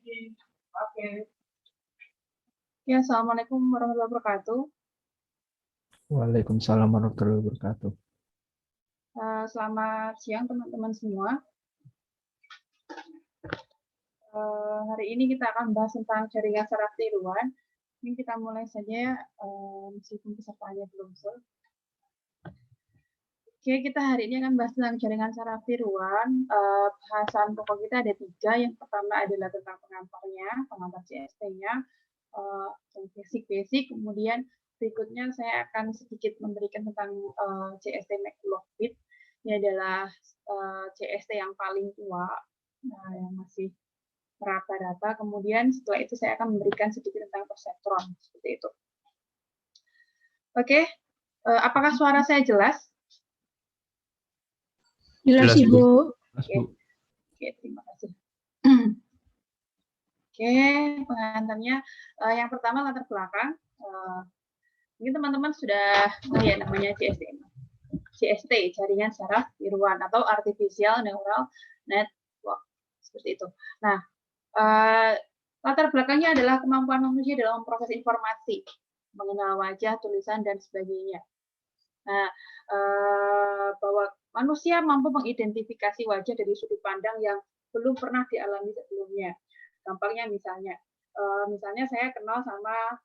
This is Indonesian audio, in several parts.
Oke. Ya, Assalamualaikum warahmatullahi wabarakatuh. Waalaikumsalam warahmatullahi wabarakatuh. Selamat siang teman-teman semua. Hari ini kita akan bahas tentang jaringan saraf tiruan. Ini kita mulai saja, meskipun pesertanya belum selesai. Oke, kita hari ini akan bahas tentang jaringan saraf tiruan. Bahasan pokok kita ada 3. Yang pertama adalah tentang pengantarnya, pengantar CST-nya, yang basic. Kemudian berikutnya saya akan sedikit memberikan tentang CST McLaughlin. Ini adalah CST yang paling tua, yang masih meraba-raba. Kemudian setelah itu saya akan memberikan sedikit tentang perseptron, seperti itu. Oke, apakah suara saya jelas? Jelas, Ibu. Oke, terima kasih. Oke, pengantarnya yang pertama latar belakang. Ini teman-teman sudah melihat namanya CST, jaringan saraf tiruan atau artificial neural network, seperti itu. Nah, latar belakangnya adalah kemampuan manusia dalam memproses informasi, mengenal wajah, tulisan, dan sebagainya. Nah, bahwa manusia mampu mengidentifikasi wajah dari sudut pandang yang belum pernah dialami sebelumnya. Gampangnya misalnya saya kenal sama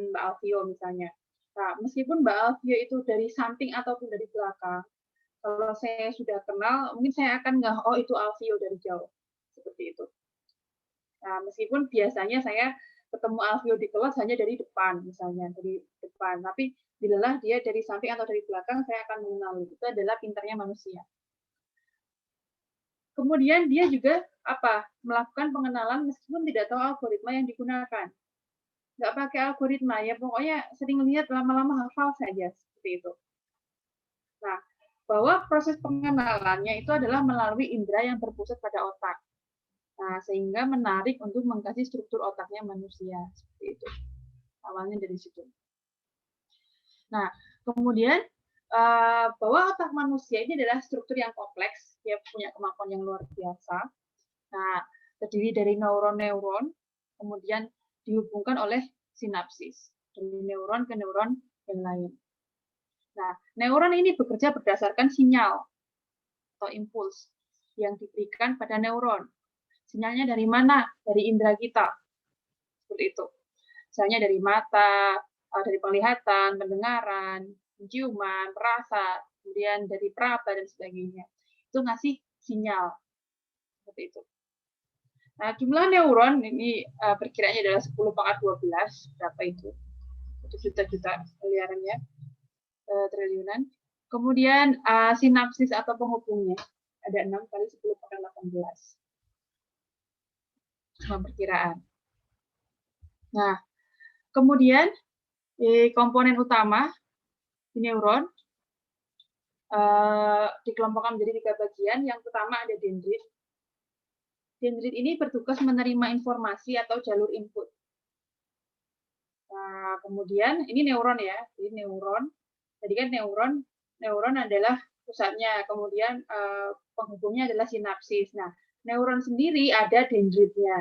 Mbak Alfio misalnya. Nah, meskipun Mbak Alfio itu dari samping ataupun dari belakang, kalau saya sudah kenal, mungkin saya akan nggak, oh itu Alfio dari jauh, seperti itu. Nah, meskipun biasanya saya ketemu Alfio di kelas hanya dari depan, misalnya dari depan, tapi bila dia dari samping atau dari belakang, saya akan mengenali. Itu adalah pintarnya manusia. Kemudian dia juga melakukan pengenalan meskipun tidak tahu algoritma yang digunakan. Nggak pakai algoritma, ya pokoknya sering lihat lama-lama hafal saja, seperti itu. Nah, bahwa proses pengenalannya itu adalah melalui indera yang berpusat pada otak. Nah, sehingga menarik untuk mengkaji struktur otaknya manusia, seperti itu. Awalnya dari situ. Nah, kemudian bahwa otak manusia ini adalah struktur yang kompleks, dia punya kemampuan yang luar biasa. Nah, terdiri dari neuron-neuron, kemudian dihubungkan oleh sinapsis dari neuron ke neuron yang lain. Nah, neuron ini bekerja berdasarkan sinyal atau impuls yang diberikan pada neuron. Sinyalnya dari mana? Dari indera kita. Seperti itu. Misalnya dari mata, dari penglihatan, pendengaran, penciuman, perasa, kemudian dari peraba dan sebagainya. Itu ngasih sinyal. Seperti itu. Nah, jumlah neuron ini perkiraannya adalah 10 pangkat 12. Berapa itu? Itu juta-juta miliarannya, triliunan. Kemudian sinapsis atau penghubungnya ada 6 kali 10 pangkat 18. Sama perkiraan. Nah, kemudian komponen utama di neuron dikelompokkan menjadi 3 bagian. Yang pertama ada dendrit. Dendrit ini bertugas menerima informasi atau jalur input. Nah, kemudian ini neuron ya. Jadi neuron. Tadi kan neuron adalah pusatnya. Kemudian penghubungnya adalah sinapsis. Nah, neuron sendiri ada dendritnya.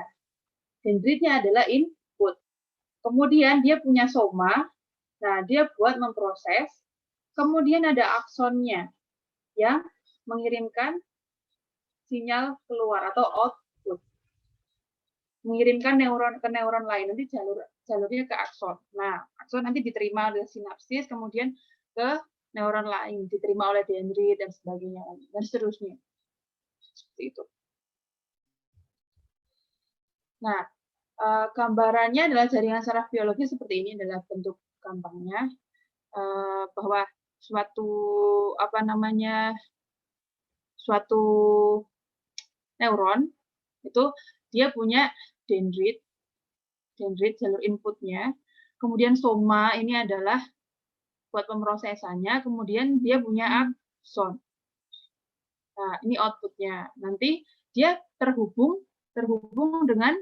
Dendritnya adalah input. Kemudian dia punya soma. Nah, dia buat memproses. Kemudian ada aksonnya yang mengirimkan sinyal keluar atau output. Mengirimkan neuron ke neuron lain, nanti jalurnya ke akson. Nah, akson nanti diterima oleh sinapsis, kemudian ke neuron lain, diterima oleh dendrit dan sebagainya, dan seterusnya. Seperti itu. Nah, gambarannya adalah jaringan saraf biologis seperti ini, adalah bentuk gampangnya, bahwa suatu neuron itu dia punya dendrit jalur inputnya, kemudian soma ini adalah buat pemrosesannya, kemudian dia punya akson. Nah, ini outputnya. Nanti dia terhubung dengan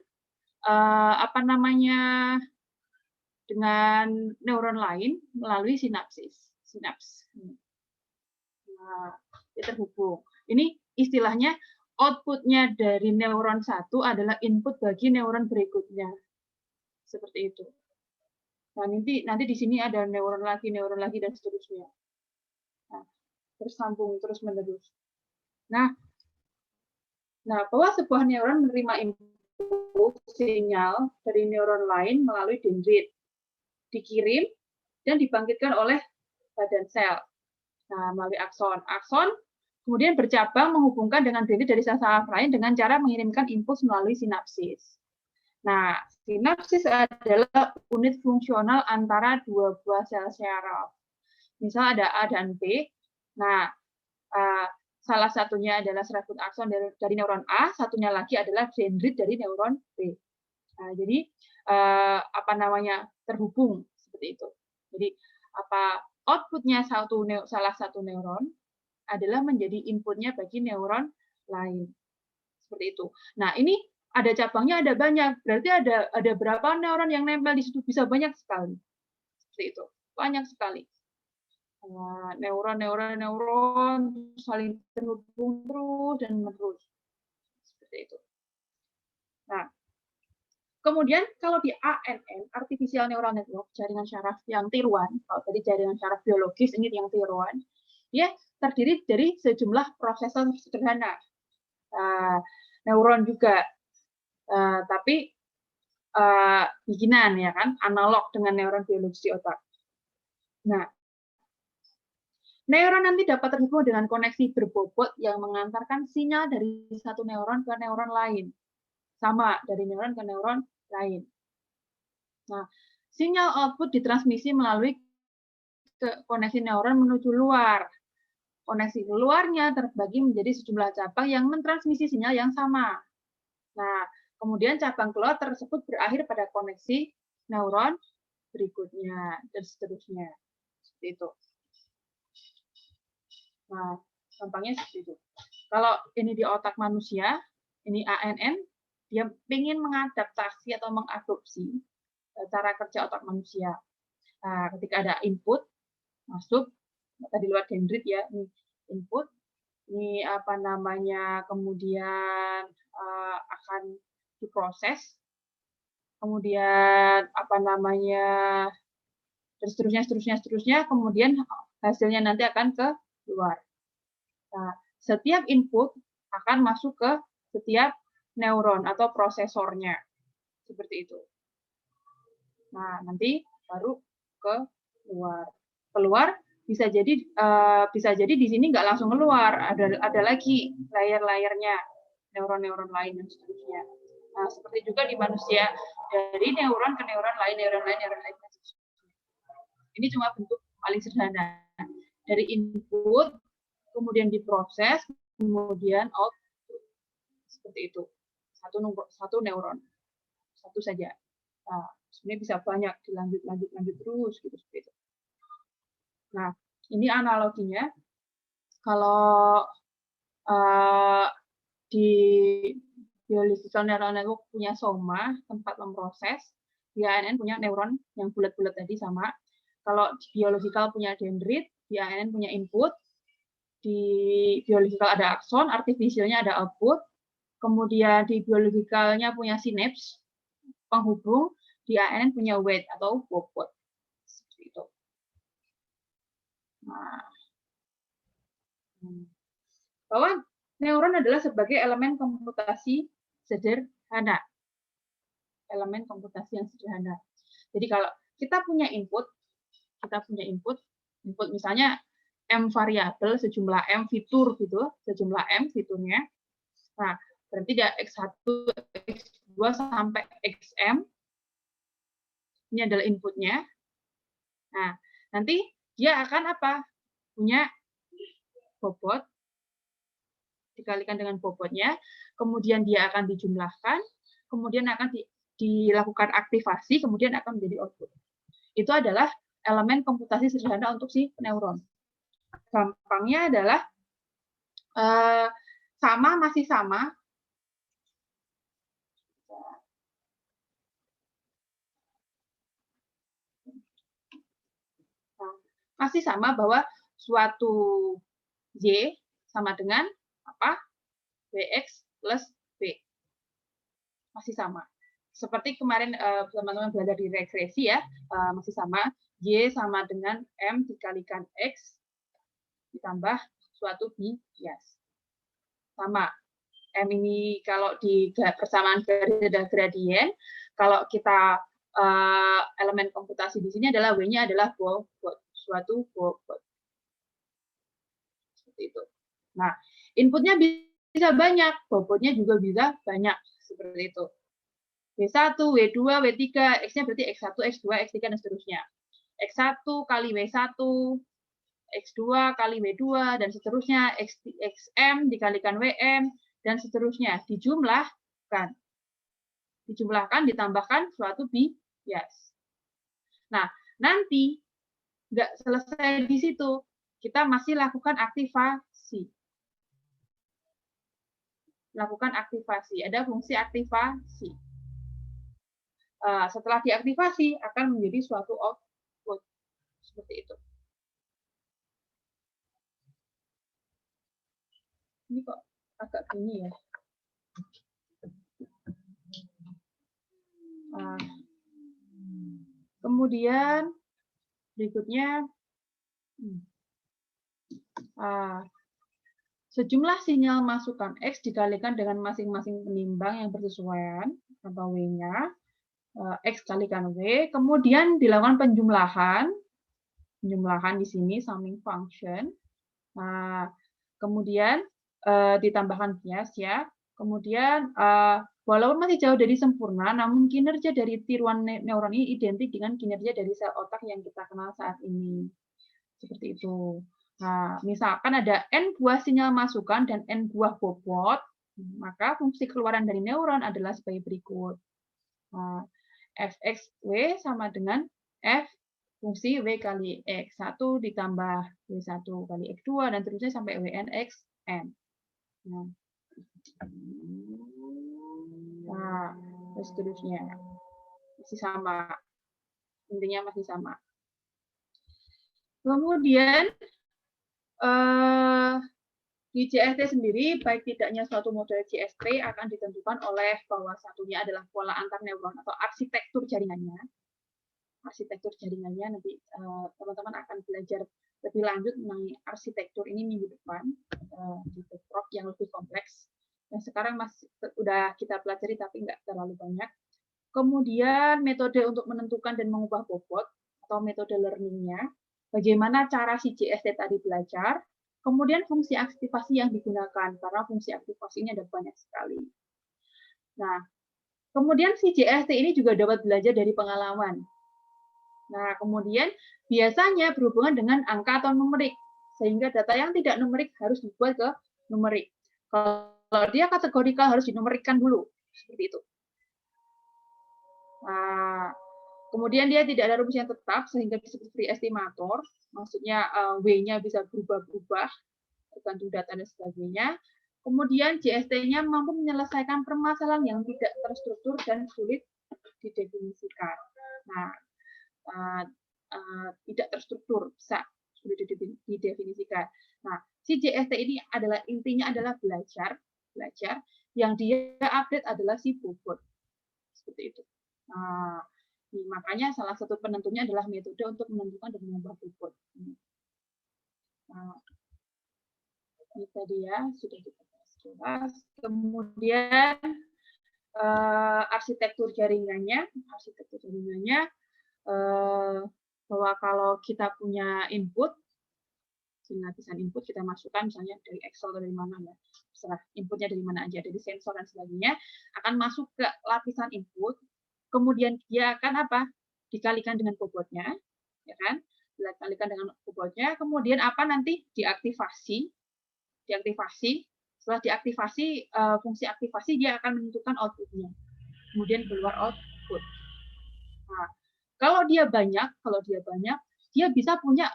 dengan neuron lain melalui sinaps. Nah, dia terhubung. Ini istilahnya output-nya dari neuron satu adalah input bagi neuron berikutnya. Seperti itu. Nah, nanti di sini ada neuron lagi, dan seterusnya. Nah, tersambung terus-menerus. Nah, bahwa sebuah neuron menerima input sinyal dari neuron lain melalui dendrit, dikirim dan dibangkitkan oleh badan sel. Nah, melalui akson. Akson kemudian bercabang menghubungkan dengan dendrit dari sel saraf lain dengan cara mengirimkan impuls melalui sinapsis. Nah, sinapsis adalah unit fungsional antara dua buah sel saraf. Misal ada A dan B. Nah, salah satunya adalah serabut akson dari neuron A, satunya lagi adalah dendrit dari neuron B. Nah, jadi terhubung seperti itu. Jadi outputnya salah satu neuron adalah menjadi inputnya bagi neuron lain. Seperti itu. Nah, ini ada cabangnya ada banyak. Berarti ada berapa neuron yang nempel di situ? Bisa banyak sekali. Seperti itu. Banyak sekali. Neuron saling terhubung terus dan menerus. Seperti itu. Nah, kemudian kalau di ANN, Artificial Neural Network, jaringan syaraf yang tiruan, kalau tadi jaringan syaraf biologis, ini yang tiruan, dia terdiri dari sejumlah prosesor sederhana. Neuron juga, tapi bikinan ya kan, analog dengan neuron biologis di otak. Nah, neuron nanti dapat terhubung dengan koneksi berbobot yang mengantarkan sinyal dari satu neuron ke neuron lain. Sama, dari neuron ke neuron lain. Nah, sinyal output ditransmisi melalui koneksi neuron menuju luar. Koneksi luarnya terbagi menjadi sejumlah cabang yang mentransmisi sinyal yang sama. Nah, kemudian cabang keluar tersebut berakhir pada koneksi neuron berikutnya, dan seterusnya. Seperti itu. Nah, gampangnya seperti itu. Kalau ini di otak manusia, ini ANN, dia ingin mengadaptasi atau mengadopsi cara kerja otak manusia. Nah, ketika ada input masuk tadi lewat dendrit ya, ini input, ini kemudian akan diproses, kemudian dan seterusnya, kemudian hasilnya nanti akan ke luar. Nah, setiap input akan masuk ke setiap neuron atau prosesornya, seperti itu. Nah, nanti baru ke luar. Keluar bisa jadi di sini nggak langsung keluar, ada lagi layer-layernya, neuron-neuron lain dan seterusnya. Nah, seperti juga di manusia, dari neuron ke neuron lain. Ini cuma bentuk paling sederhana. Dari input, kemudian diproses, kemudian output. Seperti itu. Satu neuron. Satu saja. Nah, sebenarnya bisa banyak, dilanjut terus, gitu, seperti itu. Nah, ini analoginya. Kalau di biological neural network punya soma, tempat memproses, di ANN punya neuron yang bulat-bulat tadi sama. Kalau di biological punya dendrit, di ANN punya input, di biological ada akson, artificialnya ada output, kemudian di biologicalnya punya sinaps, penghubung, di ANN punya weight atau bobot. Seperti itu. Nah, bahwa neuron adalah sebagai elemen komputasi sederhana. Elemen komputasi yang sederhana. Jadi kalau kita punya input misalnya M variabel, sejumlah M fitur gitu, sejumlah M fiturnya. Nah, berarti dia X1, X2 sampai XM. Ini adalah inputnya. Nah, nanti dia akan punya bobot, dikalikan dengan bobotnya, kemudian dia akan dijumlahkan, kemudian akan dilakukan aktivasi, kemudian akan menjadi output. Itu adalah elemen komputasi sederhana untuk si neuron. Gampangnya adalah masih sama. Masih sama bahwa suatu Y sama dengan apa? Wx plus W. Masih sama. Seperti kemarin teman-teman belajar di regresi ya, masih sama. Y sama dengan M dikalikan X ditambah suatu bias. Sama. M ini kalau di persamaan garis ada gradien, kalau kita elemen komputasi di sini adalah W-nya adalah bobot, suatu bobot. Seperti itu. Nah, inputnya bisa banyak, bobotnya juga bisa banyak, seperti itu. W1, W2, W3, X-nya berarti X1, X2, X3, dan seterusnya. X1 kali W1, X2 kali W2, dan seterusnya, XM dikalikan WM, dan seterusnya. Dijumlahkan, ditambahkan suatu bias. Nah, nanti nggak selesai di situ. Kita masih lakukan aktivasi. Ada fungsi aktivasi. Setelah diaktifasi, akan menjadi suatu output. Seperti itu. Ini kok agak gini ya. Kemudian berikutnya sejumlah sinyal masukan X dikalikan dengan masing-masing penimbang yang bersesuaian atau W-nya, X kalikan W, kemudian dilakukan penjumlahan di sini summing function, kemudian ditambahkan bias ya, kemudian walaupun masih jauh dari sempurna, namun kinerja dari tiruan neuron ini identik dengan kinerja dari sel otak yang kita kenal saat ini. Seperti itu. Nah, misalkan ada N buah sinyal masukan dan N buah bobot, maka fungsi keluaran dari neuron adalah sebagai berikut. Nah, Fxw sama dengan F fungsi W kali X1 ditambah W1 kali X2, dan terusnya sampai Wn Xn. Nah, terus seterusnya. Masih sama. Intinya masih sama. Kemudian, di CST sendiri, baik tidaknya suatu model CST akan ditentukan oleh bahwa satunya adalah pola antar neuron atau arsitektur jaringannya. Nanti teman-teman akan belajar lebih lanjut mengenai arsitektur ini minggu depan di Prof yang lebih kompleks. Yang sekarang udah kita pelajari tapi nggak terlalu banyak. Kemudian metode untuk menentukan dan mengubah bobot atau metode learning-nya. Bagaimana cara si CST tadi belajar, kemudian fungsi aktivasi yang digunakan, karena fungsi aktivasi ini ada banyak sekali. Nah, kemudian si CST ini juga dapat belajar dari pengalaman. Nah, kemudian biasanya berhubungan dengan angka atau numerik, sehingga data yang tidak numerik harus dibuat ke numerik. Kalau dia kategorikal harus dinumerikkan dulu, seperti itu. Nah, kemudian dia tidak ada rumus yang tetap sehingga disebut free estimator, maksudnya W-nya bisa berubah-ubah tergantung data dan sebagainya. Kemudian JST-nya mampu menyelesaikan permasalahan yang tidak terstruktur dan sulit didefinisikan. Nah, tidak terstruktur bisa sulit didefinisikan. Nah, si JST ini intinya adalah belajar yang dia update adalah si bobot. Seperti itu. Nah, makanya salah satu penentunya adalah metode untuk menentukan dan mengubah bobot. Nah, ini tadi ya sudah kita bahas. Kemudian arsitektur jaringannya bahwa kalau kita punya input, lapisan input kita masukkan misalnya dari Excel atau dari mana ya, terserah inputnya dari mana aja, dari sensor dan sebagainya, akan masuk ke lapisan input. Kemudian dia akan apa? Dikalikan dengan bobotnya, ya kan? Dikalikan dengan bobotnya. Kemudian apa nanti? Diaktifasi. Setelah diaktifasi, fungsi aktivasi dia akan menentukan outputnya. Kemudian keluar output. Nah, kalau dia banyak, dia bisa punya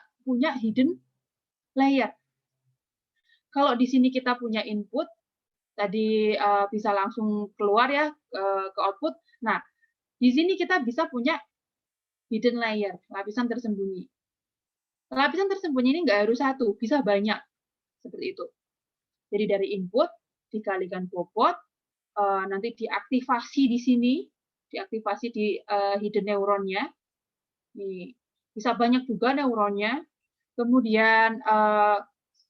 hidden layer. Kalau di sini kita punya input, tadi bisa langsung keluar ya ke output. Nah, di sini kita bisa punya hidden layer, lapisan tersembunyi. Lapisan tersembunyi ini nggak harus satu, bisa banyak. Seperti itu. Jadi dari input dikalikan bobot, nanti diaktifasi di sini, diaktifasi di hidden neuronnya. Nih, bisa banyak juga neuronnya. Kemudian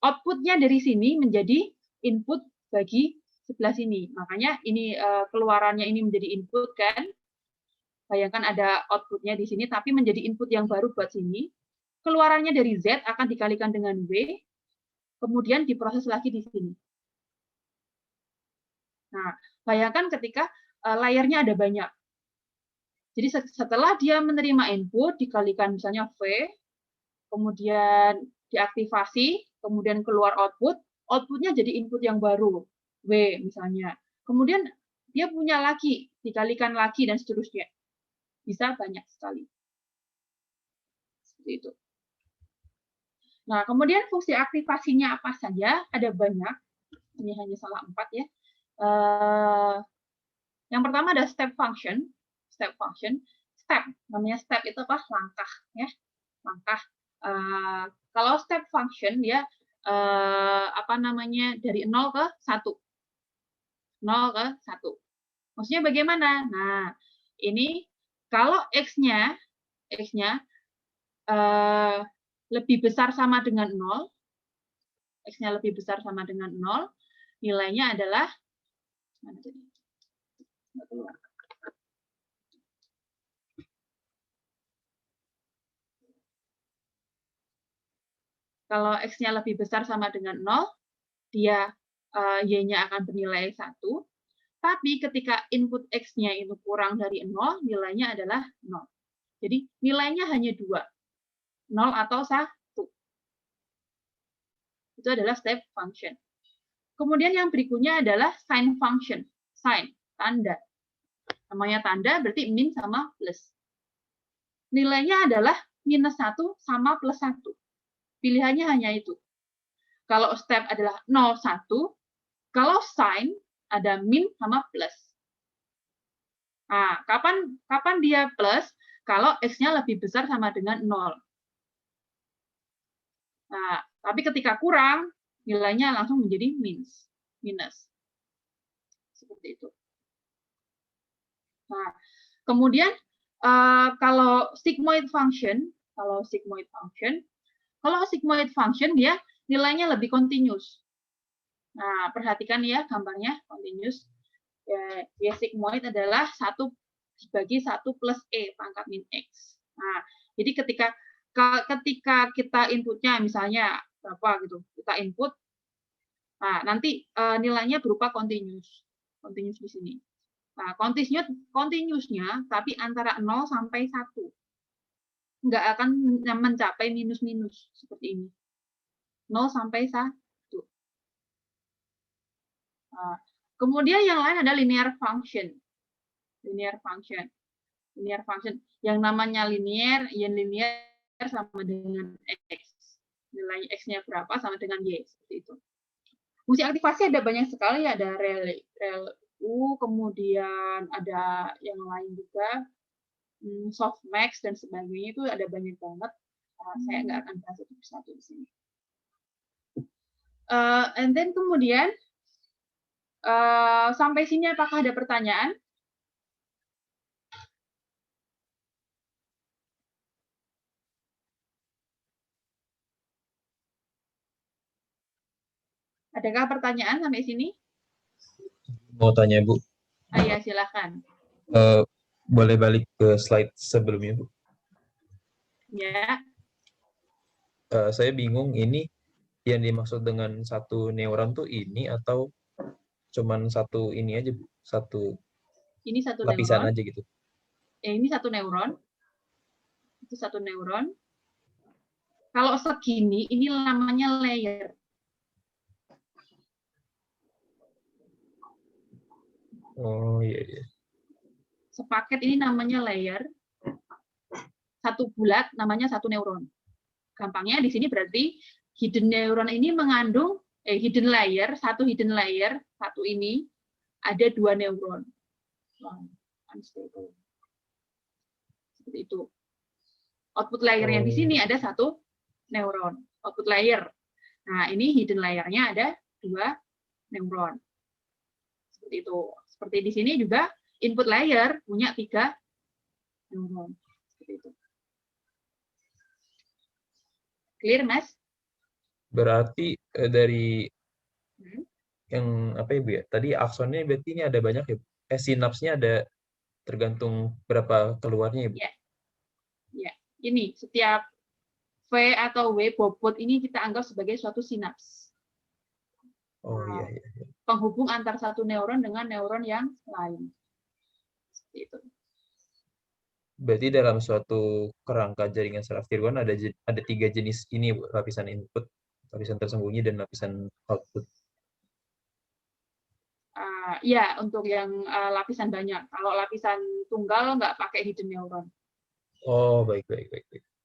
outputnya dari sini menjadi input bagi sebelah sini. Makanya ini keluarannya ini menjadi input kan. Bayangkan ada outputnya di sini, tapi menjadi input yang baru buat sini. Keluarannya dari Z akan dikalikan dengan W, kemudian diproses lagi di sini. Nah, bayangkan ketika layernya ada banyak. Jadi setelah dia menerima input, dikalikan misalnya V, kemudian diaktifasi, kemudian keluar output, outputnya jadi input yang baru, W misalnya. Kemudian dia punya lagi, dikalikan lagi, dan seterusnya. Bisa banyak sekali. Seperti itu. Nah, kemudian fungsi aktivasinya apa saja? Ada banyak. Ini hanya salah 4 ya. Yang pertama ada step function. Step function. Step, namanya step itu apa? Langkah. Ya. Langkah. Kalau step function, dia dari 0 ke 1. 0 ke 1. Maksudnya bagaimana? Nah, ini kalau X-nya lebih besar sama dengan 0, X-nya lebih besar sama dengan 0, nilainya adalah, mana tadi? Kalau X-nya lebih besar sama dengan 0, dia Y-nya akan bernilai 1, tapi ketika input X-nya itu kurang dari 0, nilainya adalah 0. Jadi nilainya hanya 2, 0 atau 1. Itu adalah step function. Kemudian yang berikutnya adalah sign function. Sign, tanda. Namanya tanda berarti min sama plus. Nilainya adalah minus 1 sama plus 1. Pilihannya hanya itu. Kalau step adalah 0, 1. Kalau sign ada min sama plus. Nah, kapan dia plus? Kalau X-nya lebih besar sama dengan 0. Nah, tapi ketika kurang, nilainya langsung menjadi minus. Seperti itu. Nah, kemudian kalau sigmoid function dia nilainya lebih continuous. Nah, perhatikan ya gambarnya continuous. Ya, sigmoid adalah 1 dibagi 1 plus E pangkat min X. Nah, jadi ketika kita inputnya misalnya berapa gitu, kita input, nah nanti nilainya berupa continuous di sini. Nah, continuous-nya tapi antara 0 sampai 1. Nggak akan mencapai minus-minus seperti ini. 0 sampai 1. Nah, kemudian yang lain ada linear function. Linear function. Yang namanya linear, sama dengan X. Nilai X-nya berapa sama dengan Y. Seperti itu. Fungsi aktivasi ada banyak sekali. Ada rel U, kemudian ada yang lain juga. Softmax, dan sebagainya itu ada banyak banget. Saya nggak akan bahas satu persatu di sini. And then kemudian, sampai sini apakah ada pertanyaan? Adakah pertanyaan sampai sini? Mau tanya, Bu. Ya, silakan. Boleh balik ke slide sebelumnya, Bu? Ya. Saya bingung, ini yang dimaksud dengan satu neuron tuh ini atau cuman satu ini aja, Bu? Ini satu lapisan neuron. aja gitu? Ini satu neuron. Itu satu neuron. Kalau segini, ini namanya layer. Oh, iya. Sepaket ini namanya layer. Satu bulat namanya satu neuron. Gampangnya di sini berarti hidden neuron ini mengandung hidden layer, satu ini ada 2 neuron. Unstable. Seperti itu. Output layernya di sini ada 1 neuron. Output layer. Nah, ini hidden layernya ada 2 neuron. Seperti itu. Seperti di sini juga input layer punya 3 neuron. Seperti itu. Clear, Mas? Berarti dari Hmm. yang apa ya Bu ya? Tadi aksonnya berarti ini ada banyak ya Bu? Sinapsnya ada tergantung berapa keluarnya ya Bu? Ya, ya. Ini setiap V atau W bobot ini kita anggap sebagai suatu sinaps. Oh iya iya. Penghubung antar satu neuron dengan neuron yang lain. Seperti itu. Berarti dalam suatu kerangka jaringan saraf tiruan ada 3 jenis ini Bu, lapisan input, lapisan tersembunyi dan lapisan output. Ya, untuk yang lapisan banyak. Kalau lapisan tunggal nggak pakai hidden neuron. Oh baik.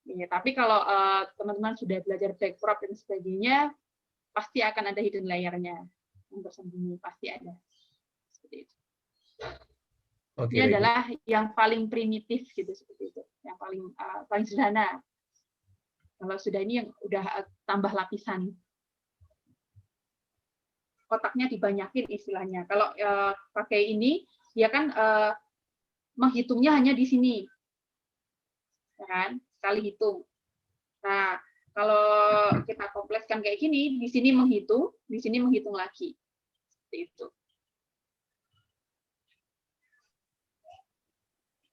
Ya, tapi kalau teman-teman sudah belajar backprop dan sebagainya, pasti akan ada hidden layer-nya yang tersembunyi, pasti ada. Seperti itu. Oke, Ini baik, Bu. adalah yang paling primitif gitu, seperti itu, yang paling sederhana. Kalau sudah ini yang udah tambah lapisan, kotaknya dibanyakin istilahnya. Kalau pakai ini, dia kan menghitungnya hanya di sini, ya kan? Sekali hitung. Nah, kalau kita komplekskan kayak gini, di sini menghitung lagi. Seperti itu.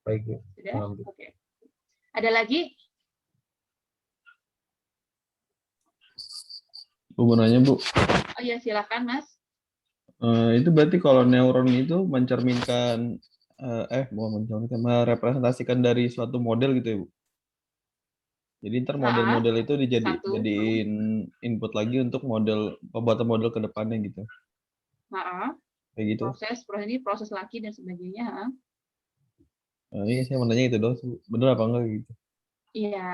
Baik, Bu. Sudah? Oke. Ada lagi? Bu, mau nanya, Bu. Oh iya, silakan, Mas. Itu berarti kalau neuron itu mencerminkan, merepresentasikan dari suatu model gitu ya, Bu? Jadi ntar model-model itu dijadiin input lagi untuk pembuatan model ke depannya gitu. Kayak gitu. Proses lagi dan sebagainya. Iya, saya mau nanya itu dong, bener apa enggak gitu? Iya,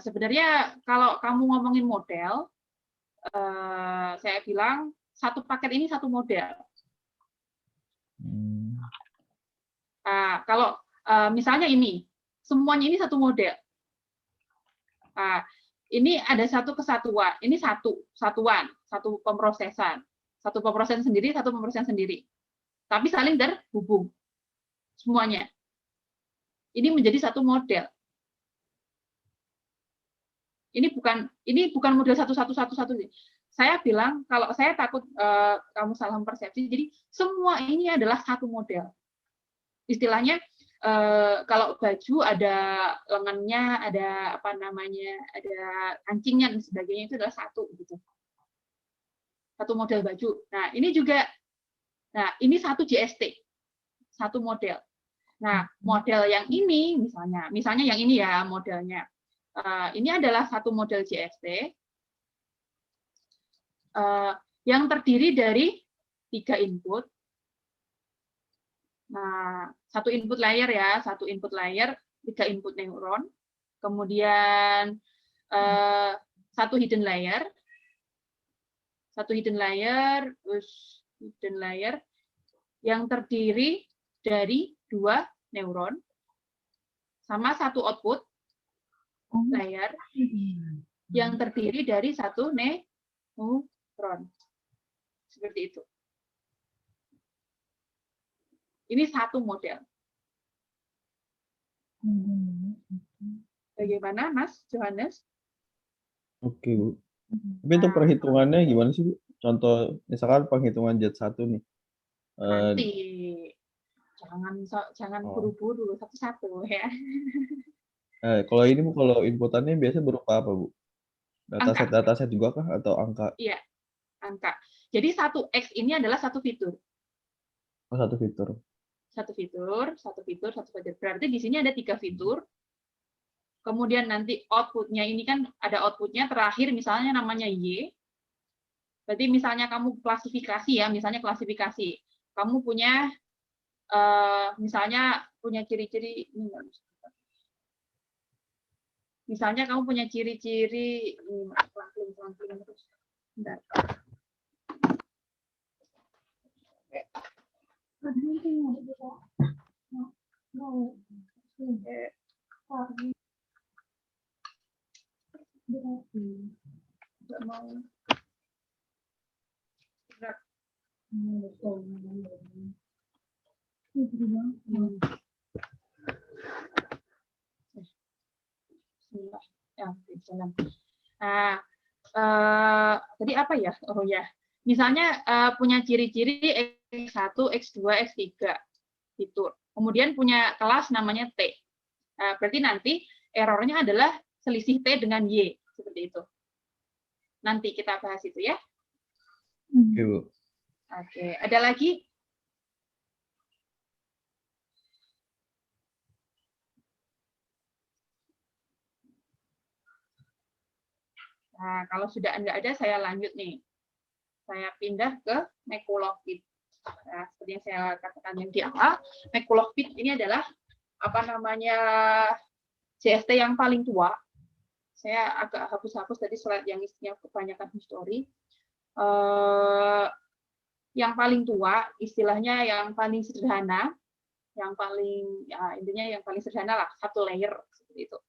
sebenarnya kalau kamu ngomongin model, saya bilang satu paket ini satu model. Kalau misalnya ini, semuanya ini satu model. Ini ada satu kesatuan, ini satuan, satu pemrosesan sendiri, satu pemrosesan sendiri. Tapi saling terhubung semuanya. Ini menjadi satu model. Ini bukan model satu. Saya bilang kalau saya takut kamu salah mempersepsi. Jadi semua ini adalah satu model. Istilahnya kalau baju ada lengannya, ada ada kancingnya dan sebagainya, itu adalah satu gitu. Satu model baju. Nah, ini juga ini satu JST. Satu model. Nah, model yang ini misalnya yang ini ya modelnya. Ini adalah satu model JST yang terdiri dari 3 input. Nah, satu input layer ya, 3 input neuron, kemudian satu hidden layer, yang terdiri dari 2 neuron, sama satu output layer yang terdiri dari 1 neuron. Seperti itu. Ini satu model. Bagaimana, Mas Johannes? Oke, Bu. Tapi itu perhitungannya gimana sih, Bu? Contoh, misalkan penghitungan Z1 nih. Nanti jangan buru-buru, satu-satu ya. Kalau ini, Bu, kalau inputannya biasa berupa apa, Bu? Dataset juga kah atau angka? Iya, angka. Jadi 1X ini adalah satu fitur. Oh, satu fitur. Satu fitur. Berarti di sini ada 3 fitur. Kemudian nanti output-nya ini kan ada output-nya terakhir misalnya namanya Y. Berarti misalnya kamu klasifikasi ya, kamu punya misalnya punya ciri-ciri pelan-pelan terus. Bentar. Nggak mau. Nah, tadi apa ya? Oh ya, misalnya punya ciri-ciri X1, X2, X3 fitur. Kemudian punya kelas namanya T. Berarti nanti errornya adalah selisih T dengan Y, seperti itu. Nanti kita bahas itu ya. Oke, Bu. Oke, ada lagi? Nah, kalau sudah nggak ada, saya lanjut nih. Saya pindah ke Makulogpit. Nah, seperti yang saya katakan yang di awal, Makulogpit ini adalah apa namanya CST yang paling tua. Saya agak hapus-hapus tadi slide yang isinya kebanyakan history. Yang paling tua, istilahnya yang paling sederhana, yang paling ya intinya yang paling sederhana lah, satu layer seperti itu.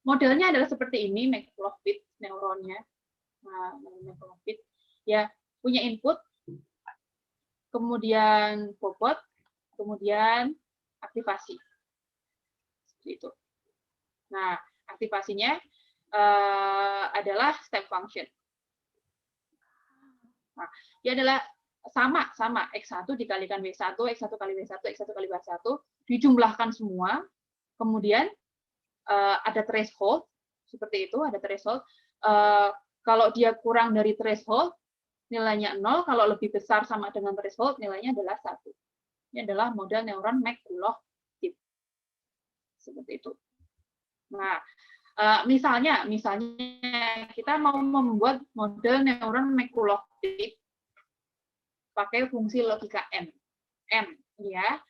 Modelnya adalah seperti ini, Makulogpit neuronnya. Nah, Makulogpit ya punya input, kemudian bobot, kemudian aktivasi. Seperti itu. Nah, aktivasinya adalah step function. Nah, dia adalah sama X1 dikalikan W1, X1 kali W1, X1 kali W1, dijumlahkan semua, kemudian ada threshold, seperti itu, ada threshold. Kalau dia kurang dari threshold, nilainya 0, kalau lebih besar sama dengan threshold, nilainya adalah 1. Ini adalah model neuron Makulogpit. Seperti itu. Nah, misalnya kita mau membuat model neuron Makulogpit pakai fungsi logika M. Ya,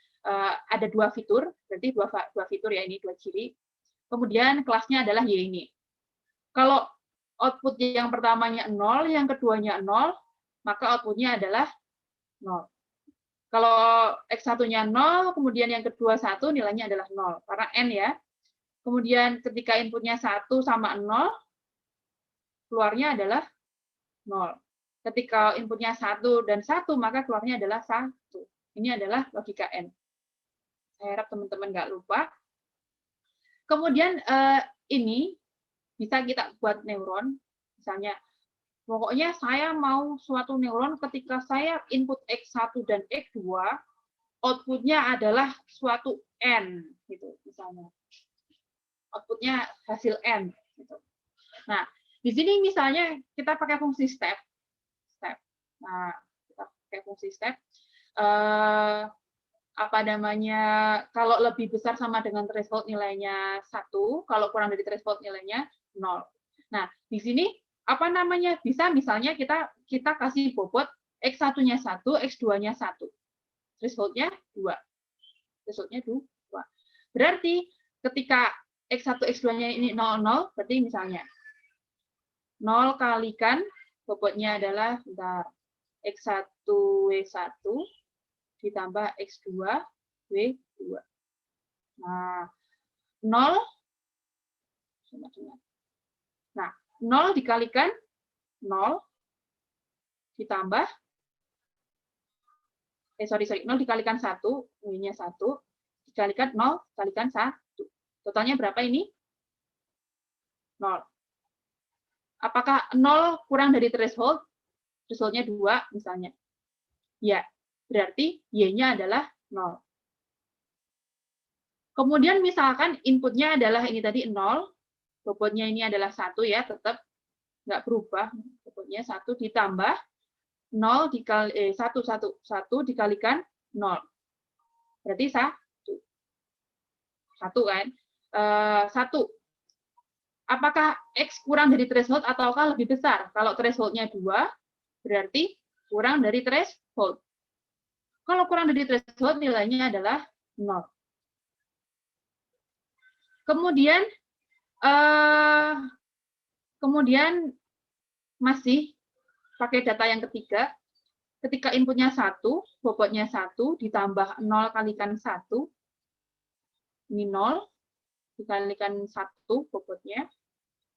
ada dua fitur, berarti dua fitur ya, ini dua ciri. Kemudian kelasnya adalah Y ini. Kalau output yang pertamanya 0, yang keduanya 0, maka outputnya adalah 0. Kalau X1-nya 0, kemudian yang kedua 1, nilainya adalah 0. Karena N ya. Kemudian ketika inputnya 1 sama 0, keluarnya adalah 0. Ketika inputnya 1 dan 1, maka keluarnya adalah 1. Ini adalah logika N. Saya harap teman-teman nggak lupa. Kemudian ini bisa kita buat neuron, misalnya, pokoknya saya mau suatu neuron ketika saya input X1 dan X2, outputnya adalah suatu N, gitu, misalnya. Outputnya hasil N. Gitu. Nah, di sini misalnya kita pakai fungsi step. Nah, kita pakai fungsi step. Apa namanya, kalau lebih besar sama dengan threshold nilainya 1, kalau kurang dari threshold nilainya 0. Nah, di sini apa namanya, bisa misalnya kita kasih bobot X1-nya 1, X2-nya 1. Threshold-nya 2. Threshold-nya 2. Berarti ketika X1, X2-nya ini 0, 0, berarti misalnya 0 kalikan bobotnya adalah X1 W1 ditambah X2 W2. Nah, 0 nah, 0 dikalikan 0 ditambah 0 dikalikan 1, W-nya 1 dikalikan 0 kalikan 1. Totalnya berapa ini? 0. Apakah 0 kurang dari threshold? Threshold-nya 2 misalnya. Ya. Berarti Y-nya adalah 0. Kemudian misalkan inputnya adalah ini tadi 0, bobotnya ini adalah 1 ya, tetap nggak berubah. Bobotnya 1 ditambah 0 dikali 1 dikalikan 0. Berarti 1. 1 kan? 1. Apakah X kurang dari threshold ataukah lebih besar? Kalau threshold-nya 2, berarti kurang dari threshold. Kalau kurang dari threshold, nilainya adalah 0. Kemudian masih pakai data yang ketiga, ketika inputnya 1, bobotnya 1, ditambah 0 kalikan 1, ini 0, dikalikan 1 bobotnya,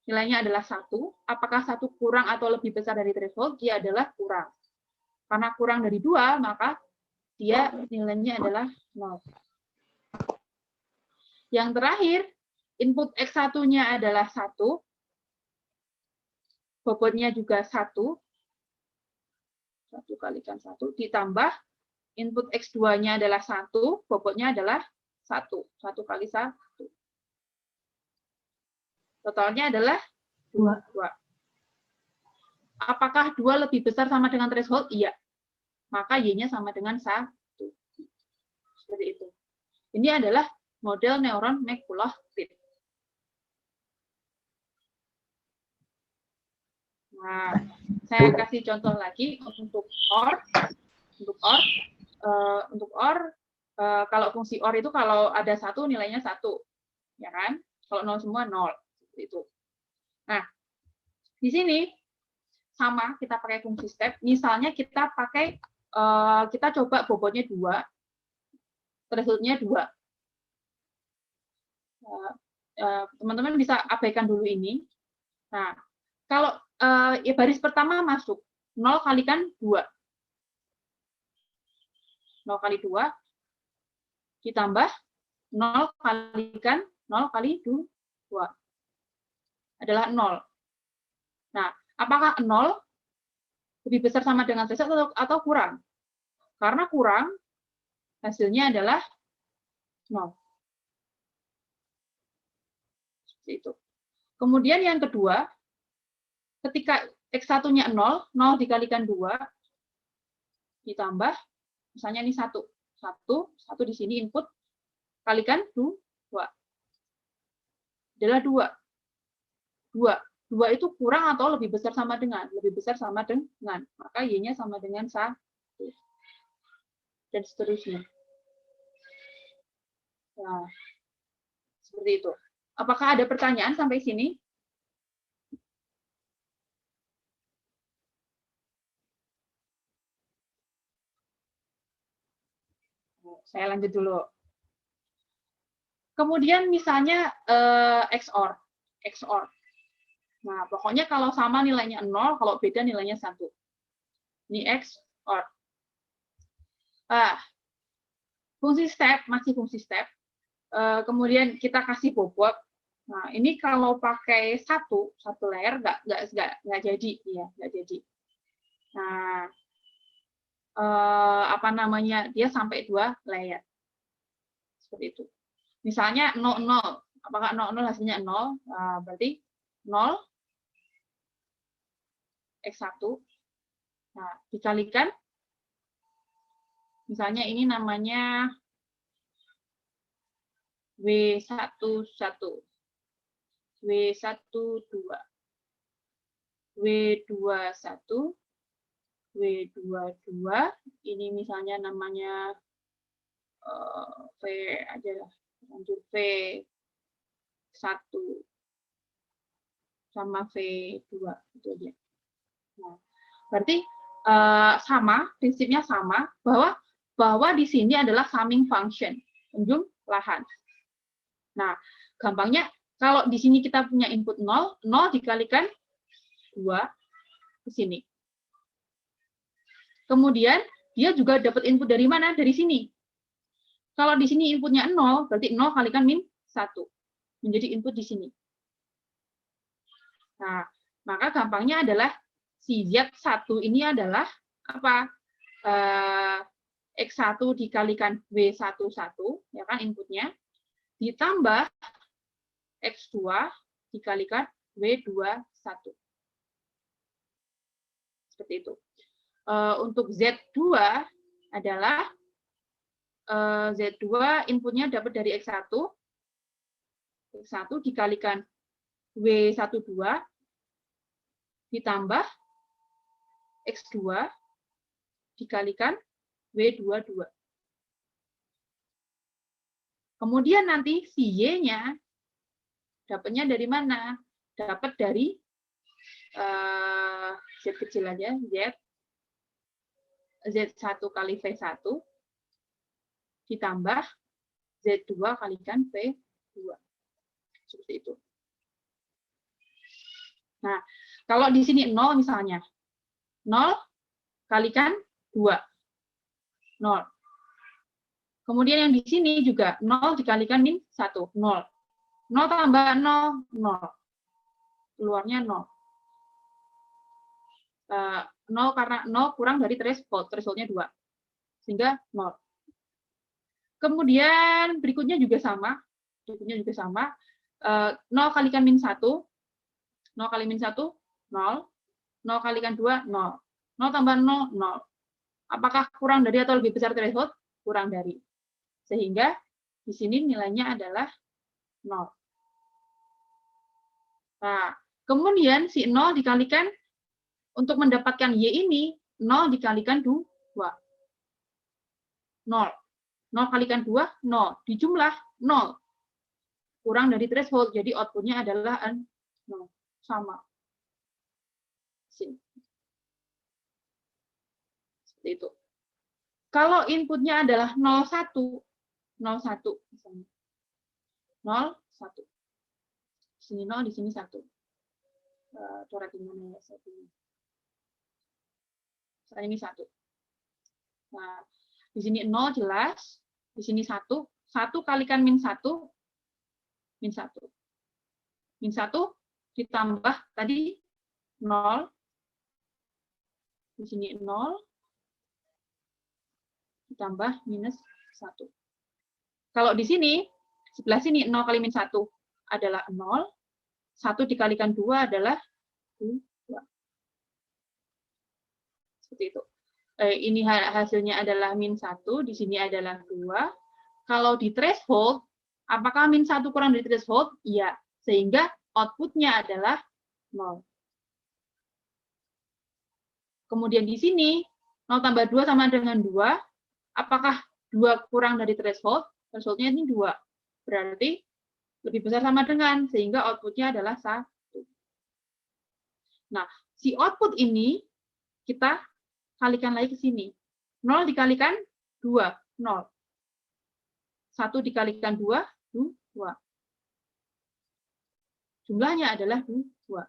nilainya adalah 1, apakah 1 kurang atau lebih besar dari threshold? Dia adalah kurang. Karena kurang dari 2, maka dia nilainya adalah 0. Yang terakhir, input X1-nya adalah 1, bobotnya juga 1, 1 kalikan 1, ditambah input X2-nya adalah 1, bobotnya adalah 1, 1 kali 1. Totalnya adalah 2. Apakah 2 lebih besar sama dengan threshold? Iya. Maka Y-nya sama dengan 1. Seperti itu. Ini adalah model neuron McCulloch-Reed. Nah, saya kasih contoh lagi untuk OR. Untuk OR, kalau fungsi OR itu kalau ada 1 nilainya 1. Ya kan? Kalau 0 semua 0. Seperti itu. Nah, di sini sama kita pakai fungsi step. Misalnya kita pakai kita coba bobotnya 2, threshold-nya 2. Teman-teman bisa abaikan dulu ini. Nah, kalau ya baris pertama masuk 0 kalikan 2. 0 kali 2 ditambah 0 kalikan 0 kali 2 adalah 0. Nah, apakah 0 lebih besar sama dengan threshold atau kurang? Karena kurang, hasilnya adalah 0. Seperti itu. Kemudian yang kedua, ketika X1-nya 0, 0 dikalikan 2, ditambah, misalnya ini 1. 1 di sini input, kalikan 2. Adalah 2. 2 itu kurang atau lebih besar sama dengan? Lebih besar sama dengan. Maka Y-nya sama dengan 1. Dan seterusnya. Nah, seperti itu. Apakah ada pertanyaan sampai sini? Saya lanjut dulu. Kemudian misalnya XOR. Nah, pokoknya kalau sama nilainya 0, kalau beda nilainya 1. Ini XOR. Fungsi step, masih fungsi step. Kemudian kita kasih bobot. Nah, ini kalau pakai satu layer nggak jadi, ya, nggak jadi. Nah, apa namanya? Dia sampai 2 layer. Seperti itu. Misalnya 0, 0. Apakah 0, 0 hasilnya 0? Nah, berarti 0 X1. Nah, dikalikan. Misalnya ini namanya W11, W12, W21, W22. Ini misalnya namanya V aja lah, lanjut V1 sama V2 itu aja. Nah, berarti sama, prinsipnya sama, bahwa di sini adalah summing function, penjumlahan. Nah, gampangnya kalau di sini kita punya input 0, 0 dikalikan 2 ke sini. Kemudian dia juga dapat input dari mana? Dari sini. Kalau di sini inputnya 0, berarti 0 kalikan min 1. Menjadi input di sini. Nah, maka gampangnya adalah si Z1 ini adalah apa? X1 dikalikan W11, ya kan inputnya, ditambah X2 dikalikan W21. Seperti itu. Untuk Z2 adalah Z2 inputnya dapat dari X1 dikalikan W12 ditambah X2 dikalikan W22. Kemudian nanti si Y-nya dapatnya dari mana? Dapat dari Z kecil aja, Z1 kali V1 ditambah Z2 kalikan V2. Seperti itu. Nah, kalau di sini 0 misalnya, 0 kalikan 2, 0. Kemudian yang di sini juga 0 dikalikan min 1, 0. 0 tambah 0, 0. Keluarnya 0. 0 karena 0 kurang dari threshold, thresholdnya 2. Sehingga 0. Kemudian berikutnya juga sama. 0 kalikan min 1, 0 kali min 1, 0. 0 kalikan 2, 0. 0 tambah 0, 0. Apakah kurang dari atau lebih besar threshold? Kurang dari. Sehingga di sini nilainya adalah 0. Nah, kemudian si 0 dikalikan, untuk mendapatkan Y ini, 0 dikalikan 2. 0. 0 kalikan 2, 0. Dijumlah 0. Kurang dari threshold, jadi outputnya adalah 0. Sama. Sini. Seperti itu. Kalau inputnya adalah 01, 01 misalnya. 0, 1. Di sini 0, di sini 1. Coret di mana ya? Misalnya ini 1. Nah, di sini 0 jelas, di sini 1. 1 kalikan min 1, min 1. Min 1 ditambah tadi 0. Di sini 0. Ditambah minus 1. Kalau di sini, sebelah sini 0 kali min 1 adalah 0. 1 dikalikan 2 adalah 2. Seperti itu. Ini hasilnya adalah min 1, di sini adalah 2. Kalau di threshold, apakah min 1 kurang dari threshold? Iya. Sehingga outputnya adalah 0. Kemudian di sini, 0 tambah 2 sama dengan 2. Apakah 2 kurang dari threshold? Thresholdnya ini 2. Berarti lebih besar sama dengan, sehingga outputnya adalah 1. Nah, si output ini kita kalikan lagi ke sini. 0 dikalikan 2, 0. 1 dikalikan 2, 2. Jumlahnya adalah 2.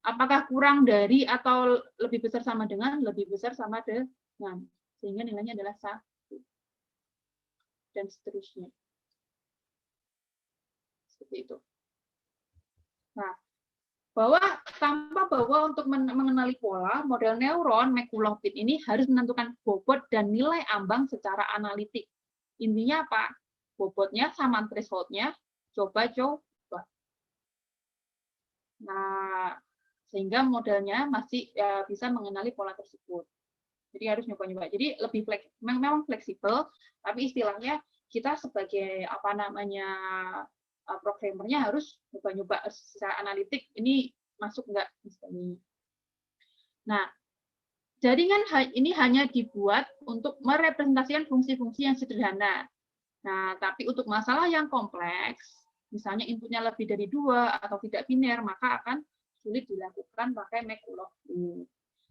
Apakah kurang dari atau lebih besar sama dengan? Lebih besar sama dengan. Sehingga nilainya adalah 1. Dan seterusnya. Seperti itu. Nah, tanpa bahwa untuk mengenali pola, model neuron McCulloch-Pitt ini harus menentukan bobot dan nilai ambang secara analitik. Intinya apa? Bobotnya sama threshold-nya, coba-coba. Nah, sehingga modelnya masih bisa mengenali pola tersebut. Jadi harus nyoba-nyoba. Jadi lebih memang fleksibel, tapi istilahnya kita sebagai programmernya harus nyoba-nyoba secara analitik ini masuk nggak misalnya. Nah, jaringan ini hanya dibuat untuk merepresentasikan fungsi-fungsi yang sederhana. Nah, tapi untuk masalah yang kompleks, misalnya inputnya lebih dari 2 atau tidak biner, maka akan sulit dilakukan pakai McCulloch-Pitt.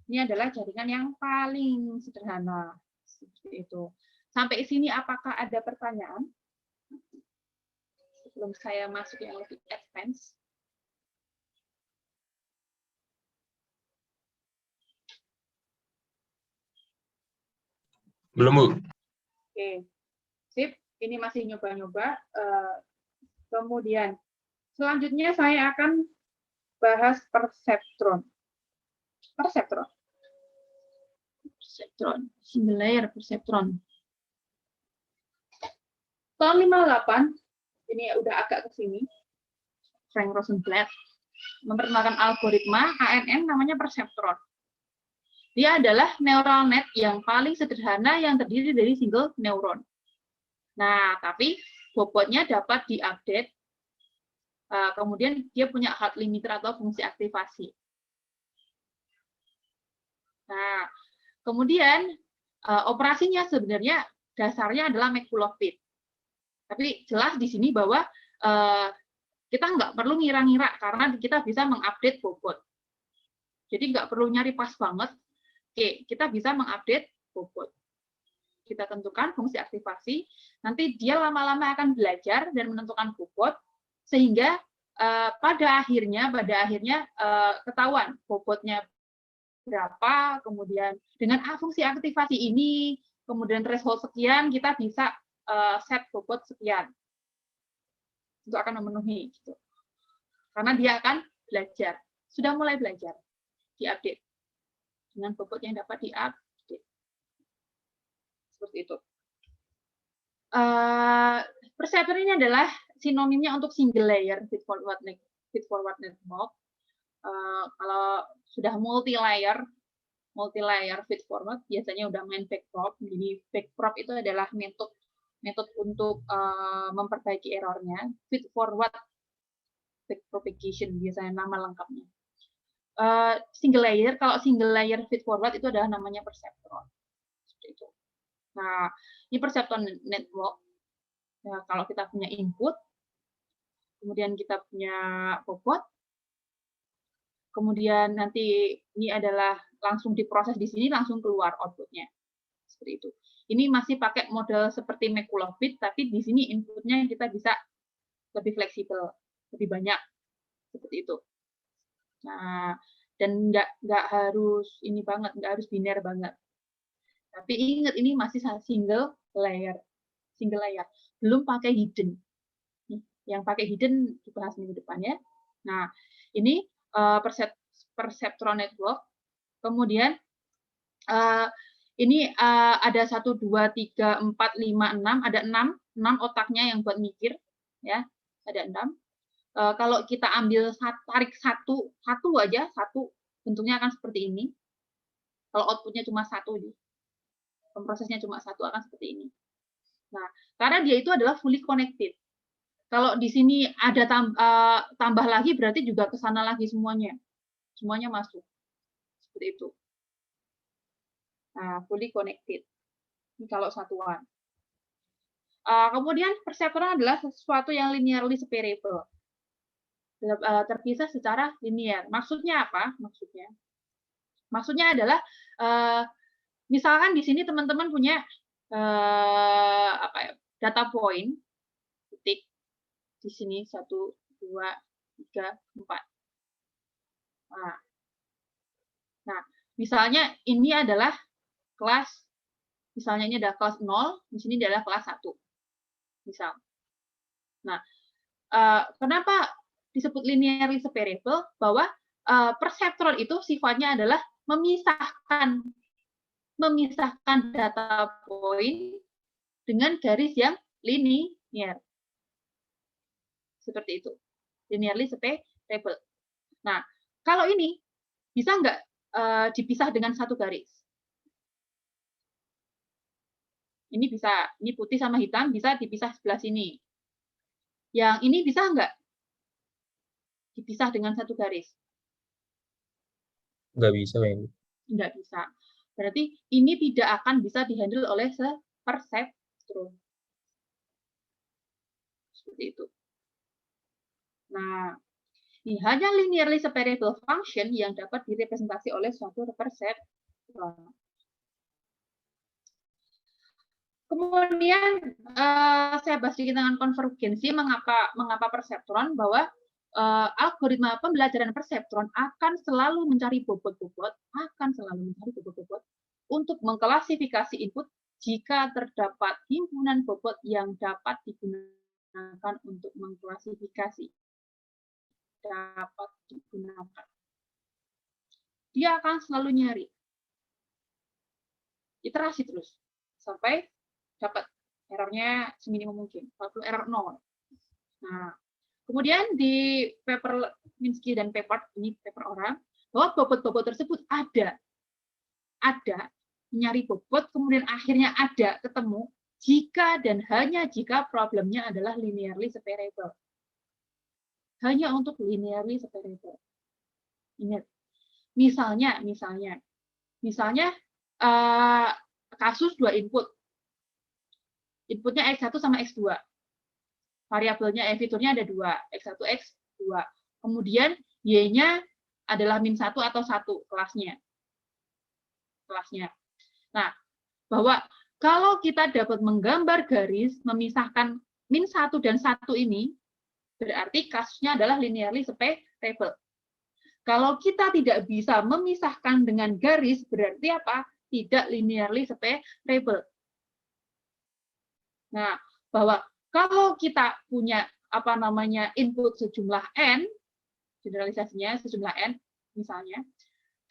Ini adalah jaringan yang paling sederhana. Seperti itu. Sampai sini apakah ada pertanyaan? Sebelum saya masuk yang lebih advance. Belum, Bu. Oke, sip. Ini masih nyoba-nyoba. Kemudian, selanjutnya saya akan bahas perseptron. Perseptron, single layer perseptron. Tahun 58, ini udah agak ke sini, Frank Rosenblatt memperkenalkan algoritma ANN namanya perseptron. Dia adalah neural net yang paling sederhana yang terdiri dari single neuron. Nah, tapi bobotnya dapat diupdate. Kemudian dia punya hard limiter atau fungsi aktivasi. Nah, kemudian operasinya sebenarnya dasarnya adalah McCulloch-Pitt. Tapi jelas di sini bahwa kita nggak perlu ngira-ngira karena kita bisa mengupdate bobot. Jadi nggak perlu nyari pas banget. Oke, kita bisa mengupdate bobot. Kita tentukan fungsi aktivasi, nanti dia lama-lama akan belajar dan menentukan bobot, sehingga pada akhirnya ketahuan bobotnya berapa, kemudian dengan fungsi aktivasi ini, kemudian threshold sekian, kita bisa set bobot sekian. Itu akan memenuhi. Gitu. Karena dia akan belajar. Sudah mulai belajar. Diupdate. Dengan bobot yang dapat diupdate. Seperti itu. Perceptron ini adalah sinonimnya untuk single layer feedforward network. Kalau sudah multi layer feedforward biasanya udah main backprop. Jadi backprop itu adalah metode untuk memperbaiki errornya. Feedforward backpropagation biasanya nama lengkapnya. Kalau single layer feedforward itu adalah namanya perceptron. Seperti itu. Nah, ini perceptron network. Nah, kalau kita punya input, kemudian kita punya bobot, kemudian nanti ini adalah langsung diproses di sini, langsung keluar outputnya. Seperti itu. Ini masih pakai model seperti Makulov-Bit, tapi di sini inputnya kita bisa lebih fleksibel, lebih banyak. Seperti itu. Nah, dan nggak harus ini banget, nggak harus biner banget. Tapi ingat, ini masih single layer. Belum pakai hidden. Yang pakai hidden dibahas minggu depan ya. Nah, ini perceptron network. Kemudian ini ada 1, 2, 3, 4, 5, 6. Ada 6 otaknya yang buat mikir. Ya, ada 6. Kalau kita ambil tarik satu aja, bentuknya akan seperti ini. Kalau outputnya cuma 1, pemprosesnya cuma 1 akan seperti ini. Nah, karena dia itu adalah fully connected. Kalau di sini ada tambah lagi, berarti juga ke sana lagi semuanya. Semuanya masuk. Seperti itu. Nah, fully connected. Ini kalau satuan. Kemudian perceptron adalah sesuatu yang linearly separable. Terpisah secara linear. Maksudnya apa? Maksudnya adalah misalkan di sini teman-teman punya data point titik di sini 1, 2, 3, 4. Nah, misalnya ini adalah kelas, misalnya ini adalah kelas 0, di sini adalah kelas 1. Misal. Nah, kenapa disebut linearly separable? Bahwa perceptron itu sifatnya adalah memisahkan data point dengan garis yang linear. Seperti itu. Linearly separable. Nah, kalau ini bisa nggak dipisah dengan satu garis? Ini bisa, ini putih sama hitam bisa dipisah sebelah sini. Yang ini bisa nggak dipisah dengan satu garis? Nggak bisa, ya. Nggak bisa. Berarti ini tidak akan bisa dihandle oleh perceptron. Seperti itu. Nah, ini hanya linearly separable function yang dapat direpresentasi oleh suatu perceptron. Kemudian saya bahas sedikit dengan konvergensi, mengapa perceptron, bahwa algoritma pembelajaran perceptron akan selalu mencari bobot-bobot untuk mengklasifikasi input jika terdapat himpunan bobot yang dapat digunakan untuk mengklasifikasi. Dia akan selalu nyari. Iterasi terus sampai dapat errornya seminimum mungkin, kalau error 0. Nah, kemudian di paper Minsky dan Papert, ini paper orang, bahwa bobot-bobot tersebut ada nyari bobot, kemudian akhirnya ada ketemu jika dan hanya jika problemnya adalah linearly separable. Hanya untuk linearly separable. Ingat, misalnya kasus 2 input. Inputnya X1 sama X2. Variabelnya fiturnya ada 2, X1, X2. Kemudian Y-nya adalah -1 atau 1 kelasnya. Nah, bahwa kalau kita dapat menggambar garis memisahkan -1 dan 1 ini, Berarti kasusnya adalah linearly separable. Kalau kita tidak bisa memisahkan dengan garis, berarti apa? Tidak linearly separable. Nah, bahwa kalau kita punya input sejumlah n, generalisasinya sejumlah n misalnya,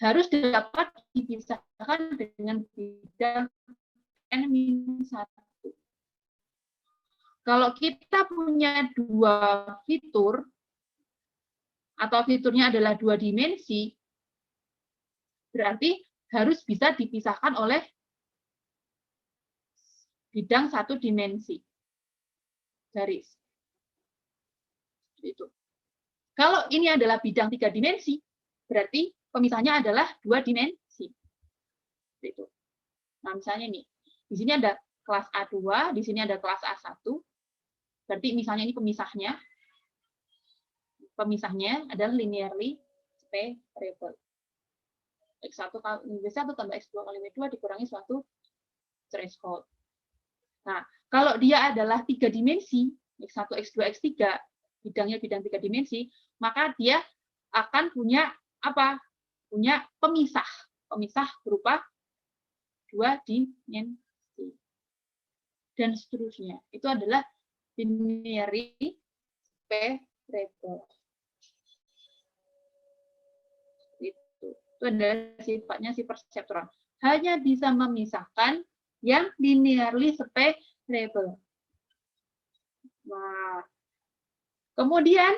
harus dapat dipisahkan dengan bidang n-1. Kalau kita punya dua fitur, atau fiturnya adalah dua dimensi, berarti harus bisa dipisahkan oleh bidang satu dimensi. Garis. Itu. Kalau ini adalah bidang 3 dimensi, berarti pemisahnya adalah 2 dimensi. Itu. Nah, misalnya nih, di sini ada kelas A2, di sini ada kelas A1. Berarti misalnya ini pemisahnya. Pemisahnya adalah linearly separable. X1 kali W1 tambah X2 kali W2 dikurangi suatu threshold. Nah, kalau dia adalah 3 dimensi, X1, X2, X3, bidangnya bidang 3 dimensi, maka dia akan punya apa? Punya pemisah. Pemisah berupa 2 dimensi. Dan seterusnya. Itu adalah linearly separable. Itu adalah sifatnya si perseptron. Hanya bisa memisahkan yang linearly separable. Nah, kemudian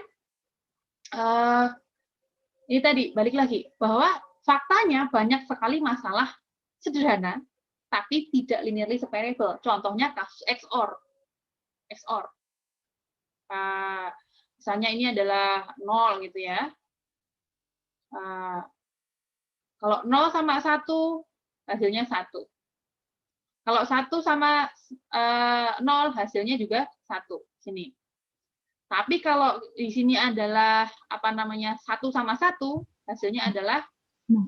ini tadi balik lagi bahwa faktanya banyak sekali masalah sederhana tapi tidak linearly separable. Contohnya kasus XOR. Misalnya ini adalah 0 gitu ya. Kalau 0 sama 1 hasilnya 1. Kalau 1 sama 0 hasilnya juga 1 sini. Tapi kalau di sini adalah 1 sama 1 hasilnya adalah 0.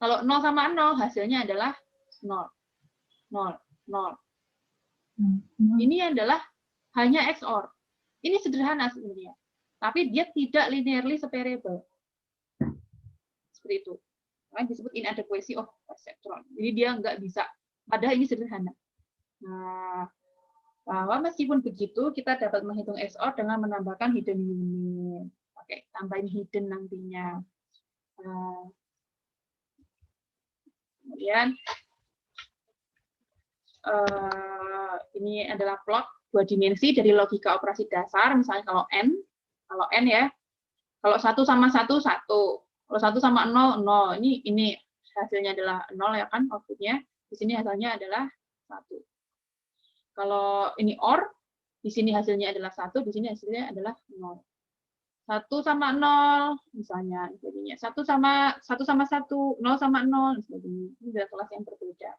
Kalau 0 sama 0 hasilnya adalah 0. 0, 0. Ini adalah hanya XOR. Ini sederhana sebenarnya. Tapi dia tidak linearly separable. Seperti itu. Makanya disebut inadequacy of perceptron. Jadi dia nggak bisa. Padahal ini sederhana. Nah, bahwa meskipun begitu, kita dapat menghitung XOR dengan menambahkan hidden unit. Oke, tambahin hidden nantinya. Kemudian, ini adalah plot 2 dimensi dari logika operasi dasar. Misalnya kalau N ya, kalau 1 sama 1, 1. Kalau 1 sama 0, 0. Ini hasilnya adalah 0 ya kan, outputnya. Di sini hasilnya adalah 1. Kalau ini OR, di sini hasilnya adalah 1, di sini hasilnya adalah 0. 1 sama 0, misalnya. Jadinya 1 sama 1, 0 sama 0, sebagainya. Ini adalah kelas yang berbeda.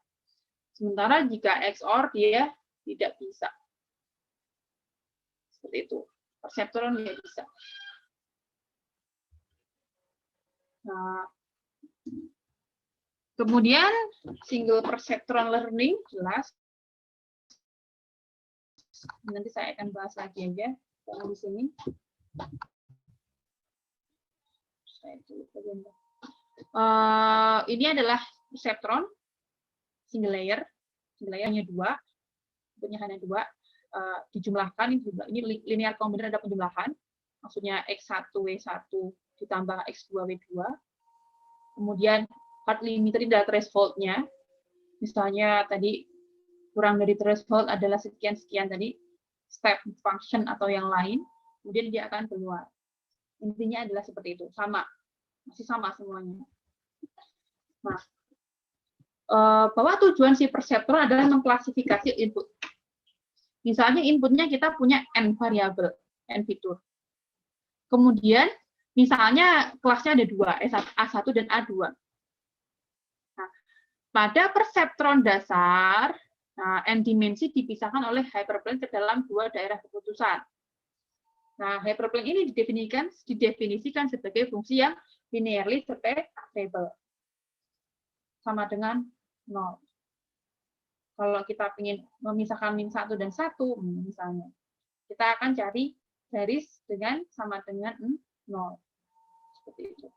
Sementara jika XOR, dia tidak bisa. Seperti itu. Perseptron dia bisa. Nah, kemudian single perceptron learning jelas. Nanti saya akan bahas lagi aja di sini. Ini adalah perceptron single layer. Single layer-nya 2, bentuknya hanya 2. Dijumlahkan, ini linear combinator ada penjumlahan. Maksudnya X1W1 ditambah X2W2. Kemudian hard limiter ini adalah threshold-nya. Misalnya tadi kurang dari threshold adalah sekian-sekian tadi, step function atau yang lain, kemudian dia akan keluar. Intinya adalah seperti itu, sama. Masih sama semuanya. Nah, bahwa tujuan si perseptron adalah mengklasifikasi input. Misalnya inputnya kita punya n variabel, n fitur. Kemudian misalnya kelasnya ada 2, A1 dan A2. Nah, pada perseptron dasar, n dimensi dipisahkan oleh hyperplane ke dalam 2 daerah keputusan. Nah, hyperplane ini didefinisikan sebagai fungsi yang linearly separable. Sama dengan 0. Kalau kita ingin memisahkan min 1 dan 1, misalnya, kita akan cari garis dengan sama dengan 0. Seperti itu.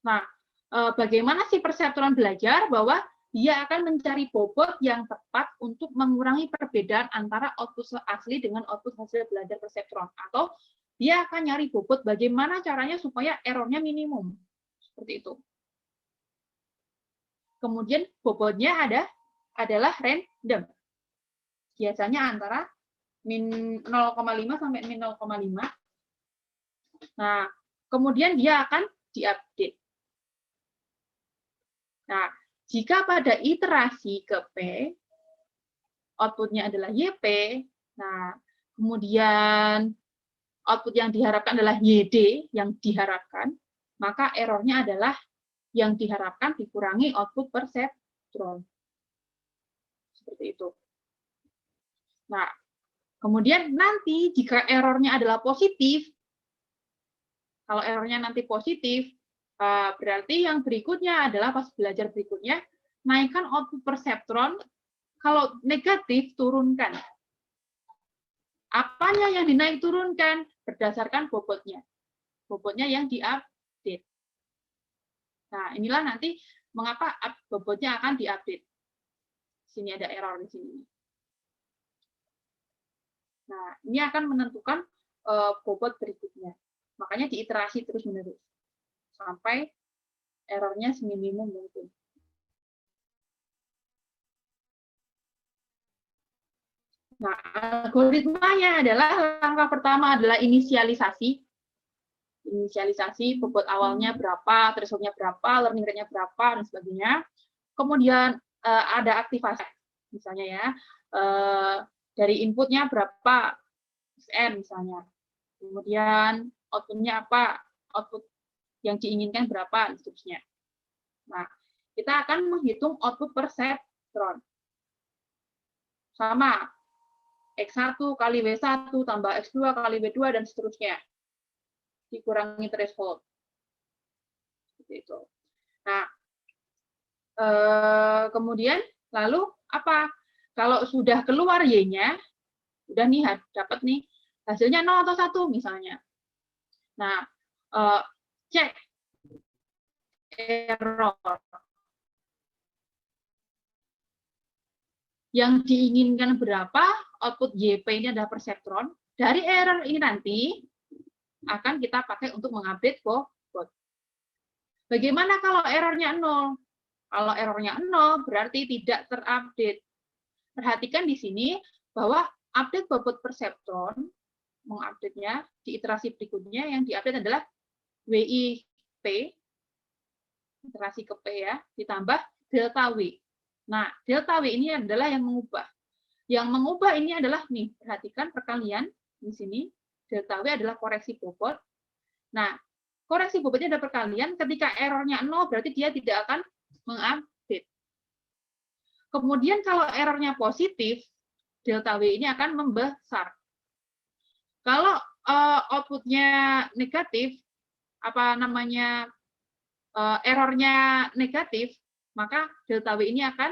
Nah, bagaimana si perseptron belajar bahwa dia akan mencari bobot yang tepat untuk mengurangi perbedaan antara output asli dengan output hasil belajar perseptron. Atau dia akan nyari bobot bagaimana caranya supaya errornya minimum. Seperti itu. Kemudian bobotnya adalah random. Biasanya antara min 0,5 sampai min 0,5. Nah, kemudian dia akan diupdate. Nah, jika pada iterasi ke P, outputnya adalah YP, nah, kemudian output yang diharapkan adalah YD yang diharapkan, maka errornya adalah yang diharapkan dikurangi output perseptron. Seperti itu. Nah, kemudian nanti jika errornya adalah positif, kalau errornya nanti positif, berarti yang berikutnya adalah pas belajar berikutnya, naikkan output perseptron, kalau negatif turunkan. Apanya yang dinaik turunkan? Berdasarkan bobotnya. Bobotnya yang diupdate. Nah, inilah nanti mengapa bobotnya akan diupdate. Sini ada error di sini. Nah, ini akan menentukan bobot berikutnya. Makanya diiterasi terus-menerus. Sampai errornya seminimum mungkin. Nah, algoritmanya adalah langkah pertama adalah inisialisasi. Inisialisasi bobot awalnya berapa, threshold-nya berapa, learning rate-nya berapa, dan sebagainya. Kemudian ada aktivasi, misalnya ya, dari inputnya berapa, N misalnya. Kemudian output-nya apa, output yang diinginkan berapa, dan seterusnya. Nah, kita akan menghitung output perseptron. Sama, X1 kali W1 tambah X2 kali W2, dan seterusnya. Dikurangi threshold. Seperti itu. Nah, kemudian lalu apa? Kalau sudah keluar Y-nya, udah nih dapat nih hasilnya 0 atau 1 misalnya. Nah, cek error. Yang diinginkan berapa, output YP ini adalah perseptron. Dari error ini nanti akan kita pakai untuk mengupdate bobot. Bagaimana kalau errornya 0? Kalau errornya 0 berarti tidak terupdate. Perhatikan di sini bahwa update bobot perseptron, mengupdate-nya di iterasi berikutnya yang diupdate adalah WIP, iterasi ke P ya, ditambah delta W. Nah, delta W ini adalah yang mengubah. Yang mengubah ini adalah, nih, perhatikan perkalian di sini, delta W adalah koreksi bobot. Nah, koreksi bobotnya ada perkalian, ketika errornya 0 berarti dia tidak akan mengupdate. Kemudian kalau errornya positif, delta W ini akan membesar. Kalau outputnya negatif, errornya negatif, maka delta W ini akan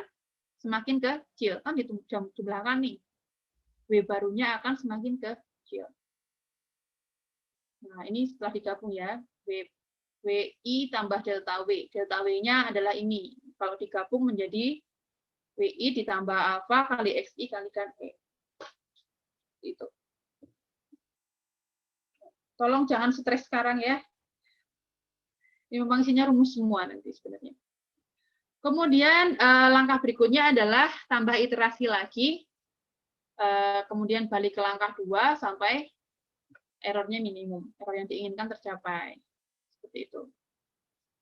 semakin kecil. Kan dijumlahkan nih. W barunya akan semakin kecil. Nah, ini setelah digabung ya. WI tambah delta W. Delta W-nya adalah ini. Kalau digabung menjadi WI ditambah alfa kali XI kalikan E. Itu. Tolong jangan stres sekarang ya. Ini memang isinya rumus semua nanti sebenarnya. Kemudian langkah berikutnya adalah tambah iterasi lagi. Kemudian balik ke langkah 2 sampai errornya minimum. Error yang diinginkan tercapai. Seperti itu.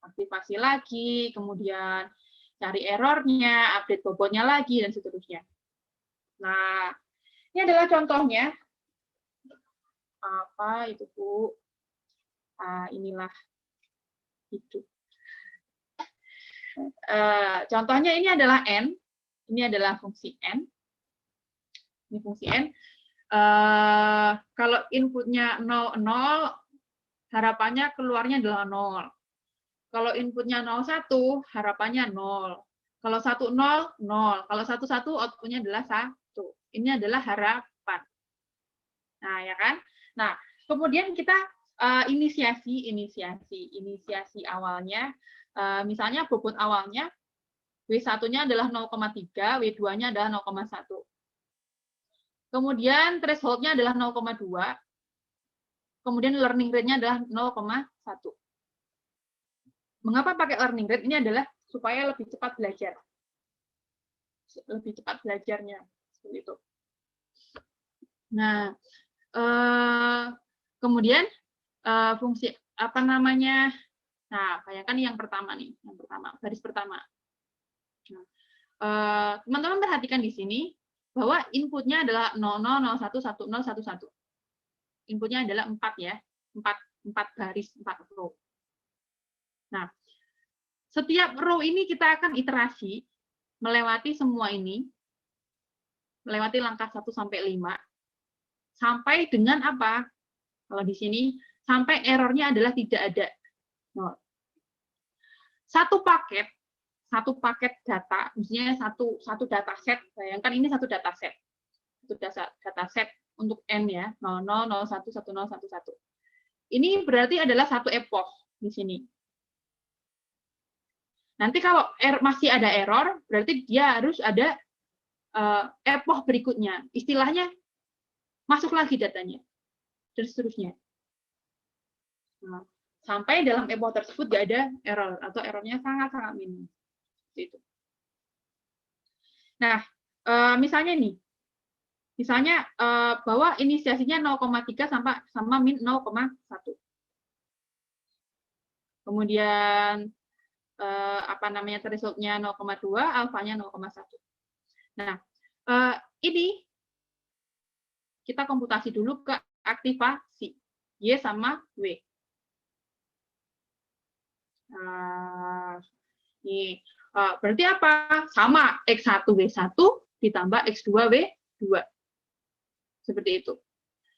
Aktivasi lagi, kemudian cari errornya, update bobotnya lagi, dan seterusnya. Nah, ini adalah contohnya. Apa itu, Bu? Inilah itu. Contohnya ini adalah N. Ini adalah fungsi N. Ini fungsi N. Kalau inputnya 0, 0, harapannya keluarnya adalah 0. Kalau inputnya 01, harapannya 0. Kalau 10, 0. Kalau 11, outputnya adalah 1. Ini adalah harapan. Nah, ya kan? Nah, kemudian kita inisiasi awalnya, misalnya bobot awalnya W1-nya adalah 0,3, W2-nya adalah 0,1. Kemudian threshold-nya adalah 0,2, kemudian learning rate-nya adalah 0,1. Mengapa pakai learning rate? Ini adalah supaya lebih cepat belajar. Lebih cepat belajarnya. Seperti itu. Nah, kemudian fungsi apa namanya? Nah, bayangkan yang pertama nih, baris pertama. Nah, teman-teman perhatikan di sini bahwa inputnya adalah 00, 01, 10, 11. Inputnya adalah 4 ya, 4 baris, 4 row. Nah, setiap row ini kita akan iterasi melewati semua ini, melewati langkah 1 sampai 5, sampai dengan apa? Kalau di sini, sampai errornya adalah tidak ada. Nah, satu paket data, misalnya satu dataset, bayangkan ini satu dataset. Satu dataset untuk N ya, 00, 01, 10, 11. Ini berarti adalah satu epoch di sini. Nanti kalau masih ada error, berarti dia harus ada epoch berikutnya. Istilahnya, masuk lagi datanya. Dan seterusnya. Nah, sampai dalam epoch tersebut nggak ada error, atau errornya sangat-sangat minim. Itu. Nah, misalnya nih, bahwa inisiasinya 0,3 sama min 0,1. Kemudian apa namanya threshold-nya 0,2, alfanya 0,1. Nah, ini kita komputasi dulu ke aktivasi Y sama W. Ini berarti apa? Sama X1 W1 ditambah X2 W2. Seperti itu.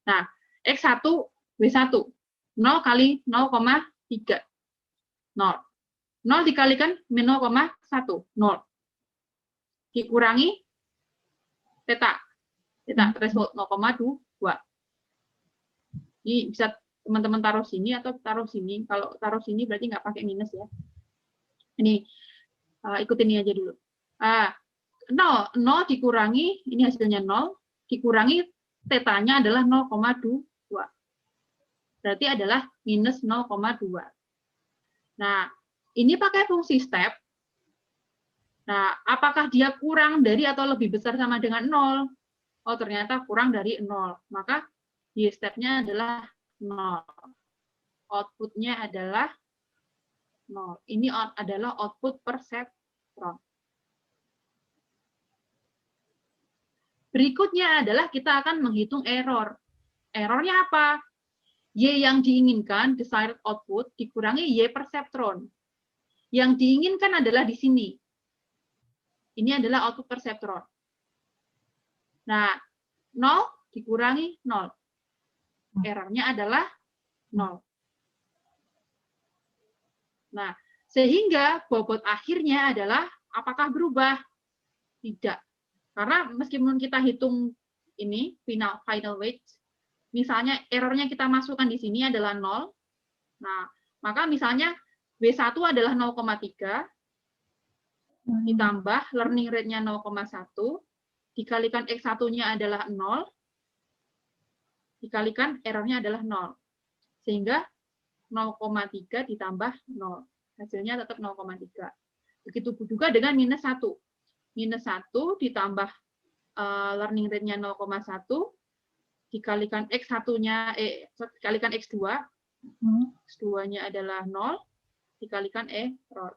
Nah, X1 W1 0 kali 0,3. 0. 0 dikalikan min 0,1. 0. Dikurangi theta threshold 0,2. Ini bisa teman-teman taruh sini atau taruh sini. Kalau taruh sini berarti nggak pakai minus ya. Ini ikutin ini aja dulu. 0 dikurangi, ini hasilnya 0, dikurangi tetanya adalah 0,2. Berarti adalah minus 0,2. Nah, ini pakai fungsi step. Nah, apakah dia kurang dari atau lebih besar sama dengan 0? Oh, ternyata kurang dari 0. Maka di stepnya adalah 0. Outputnya adalah 0. Ini adalah output perseptron. Berikutnya adalah kita akan menghitung error. Errornya apa? Y yang diinginkan, desired output, dikurangi Y perseptron. Yang diinginkan adalah di sini. Ini adalah output perseptron. Nah, 0 dikurangi 0. Errornya adalah 0. Nah, sehingga bobot akhirnya adalah apakah berubah? Tidak. Karena meskipun kita hitung ini, final weight, misalnya errornya kita masukkan di sini adalah 0. Nah, maka misalnya W1 adalah 0,3, ditambah learning rate-nya 0,1, dikalikan X1-nya adalah 0, dikalikan errornya adalah 0. Sehingga 0,3 ditambah 0. Hasilnya tetap 0,3. Begitu juga dengan minus 1. Minus 1 ditambah learning rate-nya 0,1, dikalikan X1-nya, dikalikan X2, X2-nya adalah 0, dikalikan error.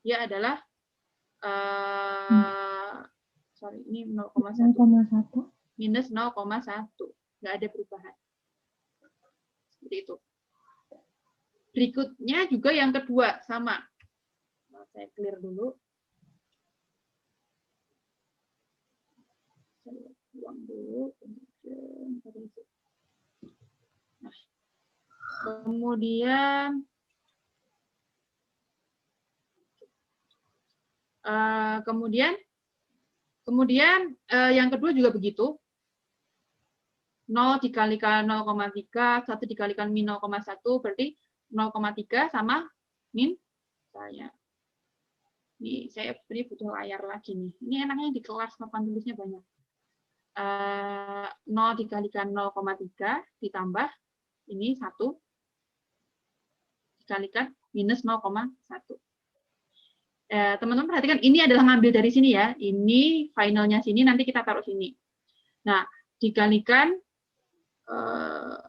Dia adalah, sorry, ini 0,1. Minus 0,1. Nggak ada perubahan. Seperti itu. Berikutnya juga yang kedua, sama. Saya clear dulu. Saya buang dulu. Nah, kemudian yang kedua juga begitu. 0 dikalikan 0,3, 1 dikalikan min 0,1, berarti 0,3 sama min saya. Ini saya beri butuh layar lagi nih. Ini enaknya di kelas papan tulisnya banyak. 0 dikalikan 0,3 ditambah ini 1 dikalikan minus 0,1. Teman-teman perhatikan, ini adalah ngambil dari sini ya. Ini finalnya sini, nanti kita taruh sini. Nah, dikalikan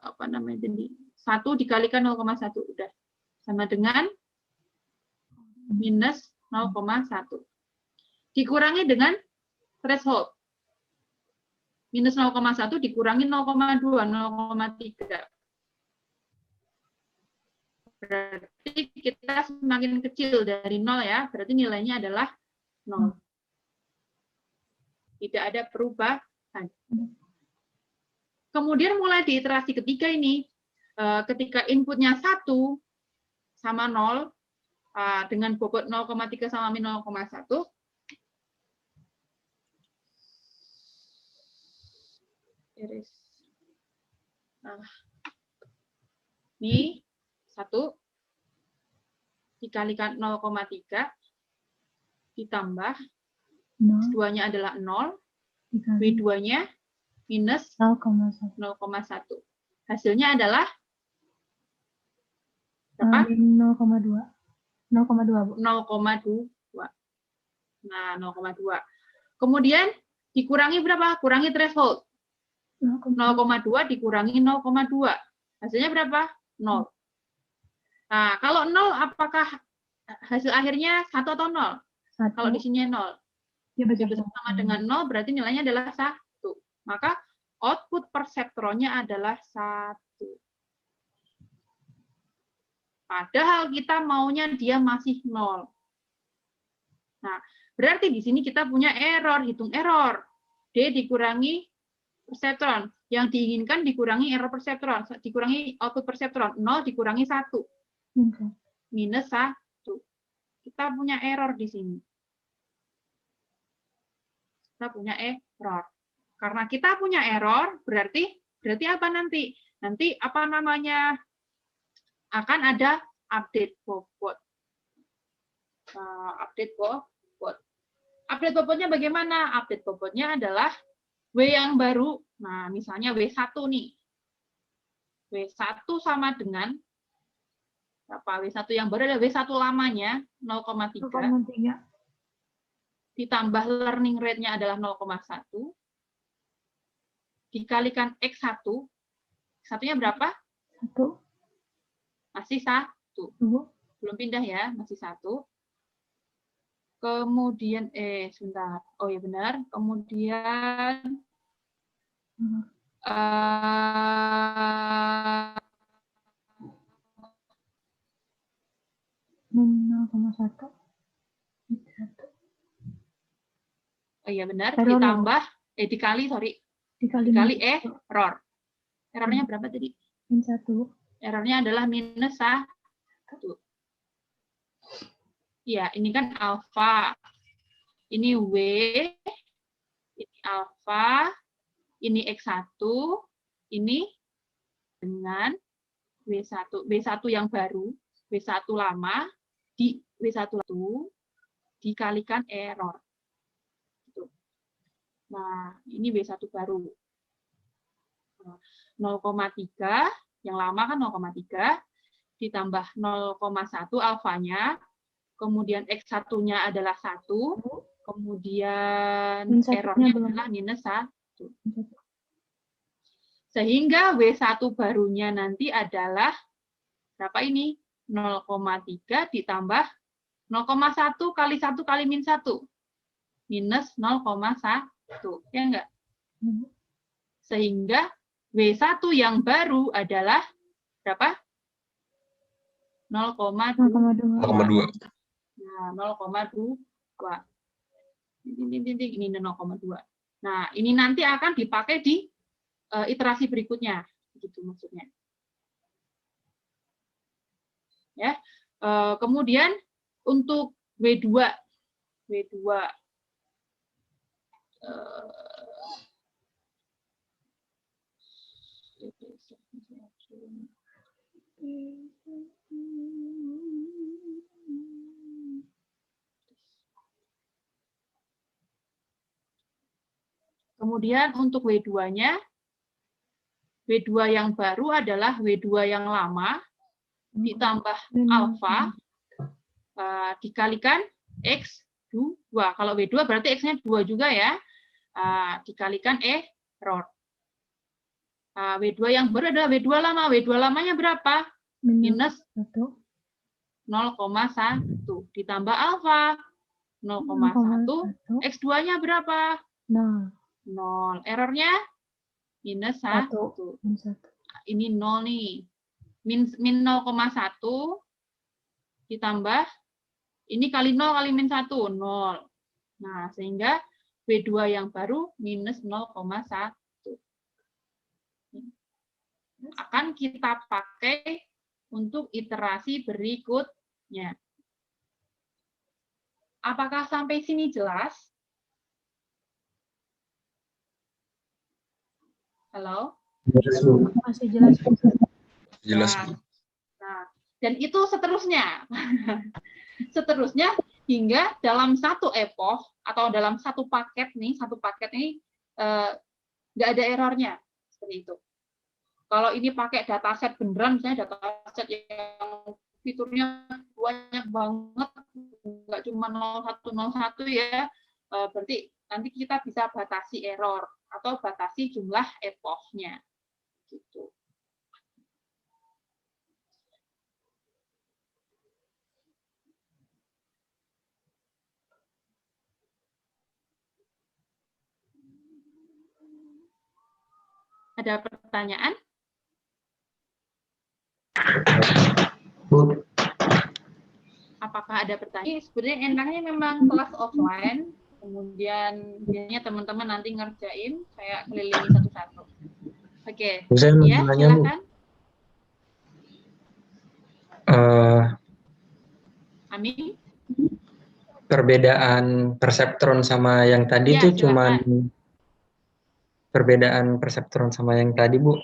apa namanya ini? 1 dikalikan 0,1 udah sama dengan minus 0,1. Dikurangi dengan threshold. Minus 0,1 dikurangi 0,2, 0,3. Berarti kita semakin kecil dari 0 ya, berarti nilainya adalah 0. Tidak ada perubahan. Kemudian mulai di iterasi ketiga ini, ketika inputnya 1 sama 0, dengan bobot 0,3 sama min 0,1, ini 1 dikalikan 0,3 ditambah S2-nya adalah 0, W2-nya minus 0,1. Hasilnya adalah berapa? 0,2. 0,2, Bu. 0,2. Nah, 0,2. Kemudian dikurangi berapa? Kurangi threshold. 0,2 dikurangi 0,2. Hasilnya berapa? 0. Nah, kalau 0, apakah hasil akhirnya 1 atau 0? 1. Kalau di sini 0. Ya, Dia sama dengan 0, berarti nilainya adalah 1. Maka output perseptronnya adalah 1. Padahal kita maunya dia masih 0. Nah, berarti di sini kita punya error, hitung error. D dikurangi perseptron. Yang diinginkan dikurangi error perseptron, dikurangi output perseptron. 0 dikurangi 1. Minus 1. Kita punya error di sini. Kita punya error. Karena kita punya error, berarti apa nanti? Nanti apa namanya? Akan ada update bobot. Update bobot. Update bobotnya bagaimana? Update bobotnya adalah W yang baru. Nah, misalnya W1 nih. W1 sama dengan apa? W1 yang baru adalah W1 lamanya 0,3. Ditambah learning rate-nya adalah 0,1. Dikalikan X1. X1-nya berapa? 1. Masih 1. Belum pindah ya, masih 1. Kemudian, sebentar. Oh ya benar. Kemudian, min 0,1. oh iya benar, Error. ditambah, dikali error. Errornya berapa tadi? Min 1. Errornya adalah minus 1. Ya, ini kan alfa. Ini W, ini alfa, ini X1, ini dengan W1. W1 yang baru, W1 lama, di W1 itu dikalikan error. Nah, ini W1 baru. 0,3, yang lama kan 0,3, ditambah 0,1 alfanya, kemudian X1-nya adalah 1, kemudian errornya adalah minus 1. Sehingga W1 barunya nanti adalah, berapa ini? 0,3 ditambah 0,1 kali 1 kali min 1. Minus 0,1. Ya enggak? Sehingga W1 yang baru adalah berapa? 0,2. Nah, 0,2. Ini 0,2. Nah, ini nanti akan dipakai di iterasi berikutnya, gitu maksudnya. Ya. Kemudian untuk W2 Kemudian untuk W2-nya, W2 yang baru adalah W2 yang lama ditambah alfa dikalikan X2. Kalau W2 berarti X-nya 2 juga ya. Dikalikan error. W2 yang baru adalah W2 lama. W2 lamanya berapa? Minus 0,1 ditambah alfa 0,1. X2-nya berapa? 0. 0. Errornya minus 1. Ini 0 nih. Min 0,1 ditambah ini kali 0 kali min 1, 0. Nah, sehingga W2 yang baru minus 0,1. Akan kita pakai untuk iterasi berikutnya. Apakah sampai sini jelas? Halo? Masih jelas. Jelas. Nah, dan itu seterusnya. Seterusnya hingga dalam satu epoch atau dalam satu paket nih, nggak ada errornya seperti itu. Kalau ini pakai dataset beneran, misalnya dataset yang fiturnya banyak banget, nggak cuma 0101 ya, berarti nanti kita bisa batasi error atau batasi jumlah epochnya. Gitu. Ada pertanyaan? Bu, Apakah ada pertanyaan? Sebenarnya enaknya memang kelas offline, kemudian biasanya teman-teman nanti ngerjain, saya kelilingi satu-satu. Oke, saya mau ya nanya, Bu. silakan. Amin. Perbedaan perseptron sama yang tadi Ya, tuh silakan. cuman perbedaan perseptron sama yang tadi, Bu.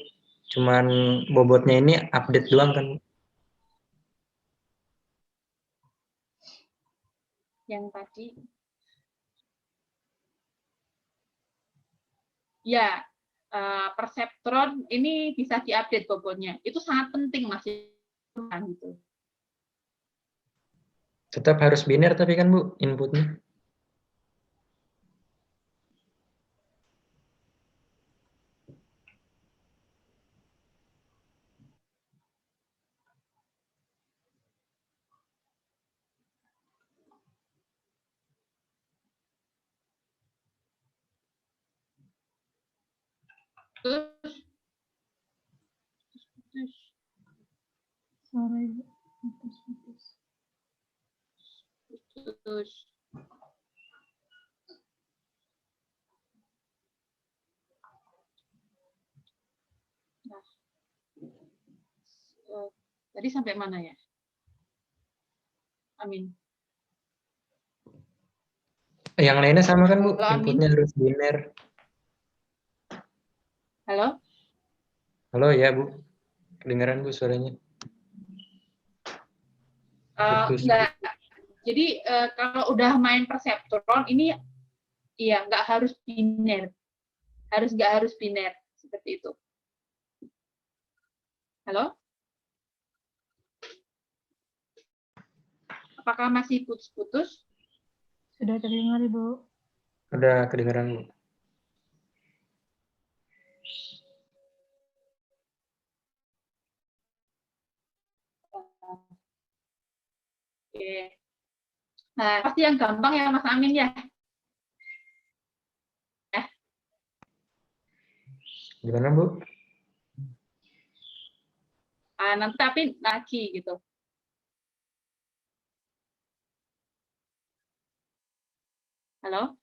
Cuman bobotnya ini update doang kan? Yang tadi. Ya, perseptron ini bisa diupdate bobotnya. Itu sangat penting masih gitu. Tetap harus biner tapi kan, Bu, inputnya. Terus. Nah, tadi sampai mana ya? Amin. Yang lainnya sama kan, Bu? Halo, Inputnya Amin. harus biner. Halo? Halo, ya, Bu. Kedengaran, Bu, suaranya? Putus. Enggak. Jadi kalau udah main perseptron ini iya nggak harus biner. Nggak harus biner seperti itu. Halo? Apakah masih putus-putus? Sudah terdengar, Ibu. Udah kedengaran, Bu. Oke. Nah, pasti yang gampang ya Mas Amin ya. Gimana, Bu? Nanti tapi lagi gitu. Halo?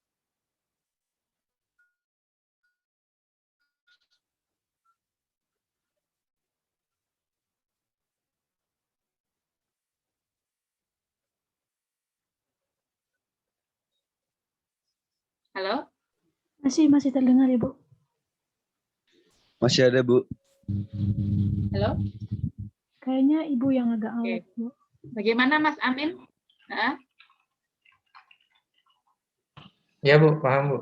Halo? Masih terdengar, Ibu. Masih ada, Bu. Halo? Kayaknya Ibu yang agak Oke. awet, Bu. Bagaimana Mas Amin? Nah, Ya Bu, paham Bu.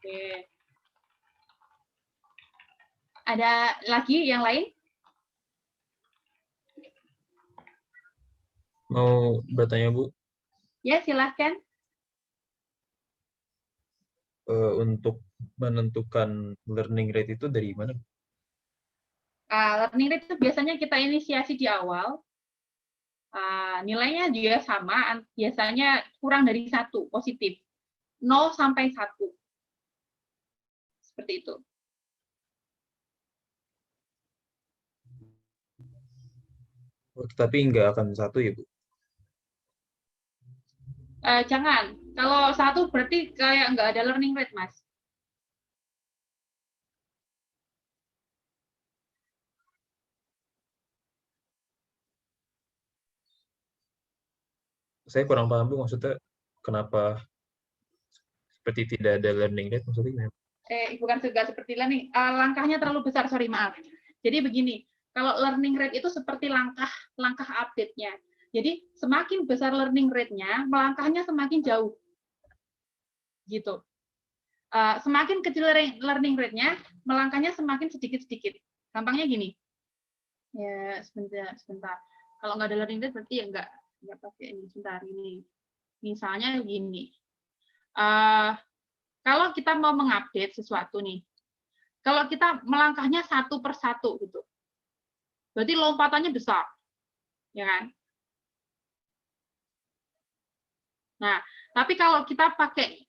oke. Ada lagi yang lain? Mau bertanya Bu, Ya, silahkan. untuk menentukan learning rate itu dari mana? Learning rate itu biasanya kita inisiasi di awal. Nilainya juga sama, biasanya kurang dari 1, positif. 0 sampai 1. Seperti itu. Tapi nggak akan 1 ya Bu? Jangan. Kalau 1 berarti kayak nggak ada learning rate, Mas. Saya kurang paham Bu, maksudnya kenapa seperti tidak ada learning rate, maksudnya gimana? Bukan juga seperti learning. Langkahnya terlalu besar, sorry, maaf. Jadi begini, kalau learning rate itu seperti langkah update-nya. Jadi semakin besar learning rate-nya, melangkahnya semakin jauh. Gitu. Semakin kecil learning rate-nya, melangkahnya semakin sedikit-sedikit. Gampangnya gini. Ya, sebentar. Kalau nggak ada learning rate berarti ya nggak pakai ini. Sebentar ini. Misalnya gini. Kalau kita mau mengupdate sesuatu nih, kalau kita melangkahnya 1 per 1 gitu, berarti lompatannya besar, ya kan? Nah, tapi kalau kita pakai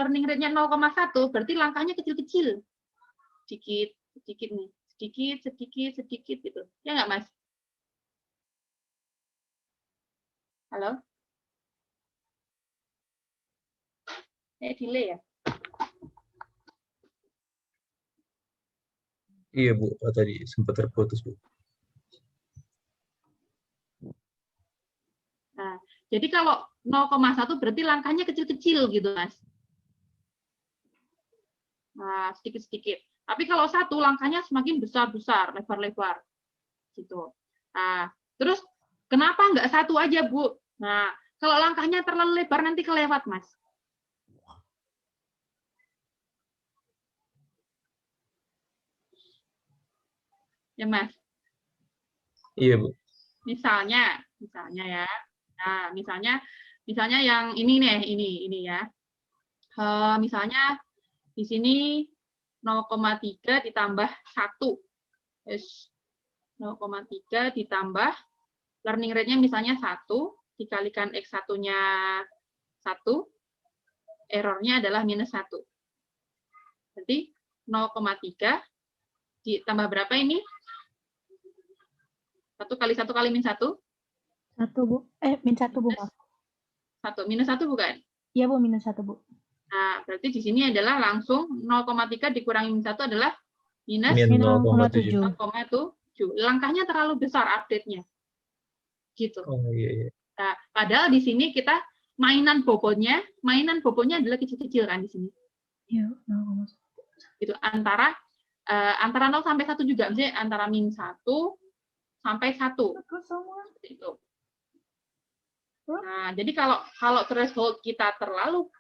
learning rate-nya 0,1, berarti langkahnya kecil-kecil, sedikit nih, sedikit gitu, ya nggak Mas? Halo? Delay ya? Iya Bu, tadi sempat terputus Bu. Nah, jadi kalau 0,1 berarti langkahnya kecil-kecil gitu, Mas. Nah, sedikit-sedikit. Tapi kalau 1 langkahnya semakin besar-besar, lebar-lebar. Gitu. Nah, terus kenapa nggak 1 aja, Bu? Nah, kalau langkahnya terlalu lebar nanti kelewat, Mas. Ya, Mas. Iya Bu. Misalnya ya. Nah, misalnya yang ini nih, ini ya. Misalnya di sini 0,3 ditambah 1. 0,3 ditambah learning rate-nya misalnya 1 dikalikan X1-nya 1, errornya adalah minus 1. Berarti 0,3 ditambah berapa ini? 1 kali 1 kali min 1? 1, Bu. Min 1, Bu. 1. Minus 1 bukan? Iya, Bu, minus 1, Bu. Nah, berarti di sini adalah langsung 0,3 dikurangi min 1 adalah minus 0,7. 0,7. Langkahnya terlalu besar update-nya. Gitu. Oh iya. Nah, padahal di sini kita mainan bobotnya adalah kecil-kecil kan di sini. Iya, 0,1. Gitu. Antara 0 sampai 1 juga, misalnya antara min 1 sampai 1. Itu. Nah, jadi kalau threshold kita terlalu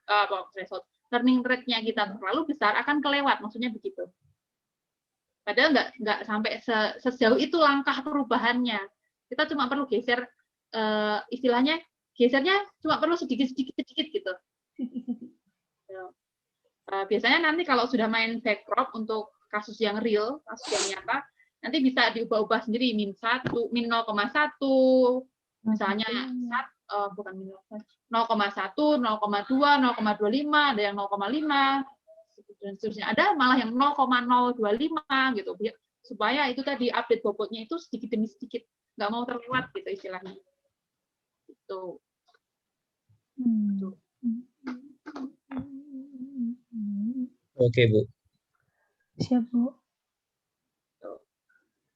learning rate-nya kita terlalu besar akan kelewat, maksudnya begitu. Padahal nggak sampai sejauh itu langkah perubahannya. Kita cuma perlu geser, istilahnya gesernya cuma perlu sedikit gitu. Biasanya nanti kalau sudah main backprop untuk kasus yang real, kasus yang nyata, nanti bisa diubah-ubah sendiri, min 1, min 0,1, misalnya bukan min 0,1, 0,2, 0,25, ada yang 0,5, dan seterusnya. Ada malah yang 0,025 gitu, supaya itu tadi update bobotnya itu sedikit demi sedikit, nggak mau terlewat gitu istilahnya. Itu. Oke Bu. Siap, Bu.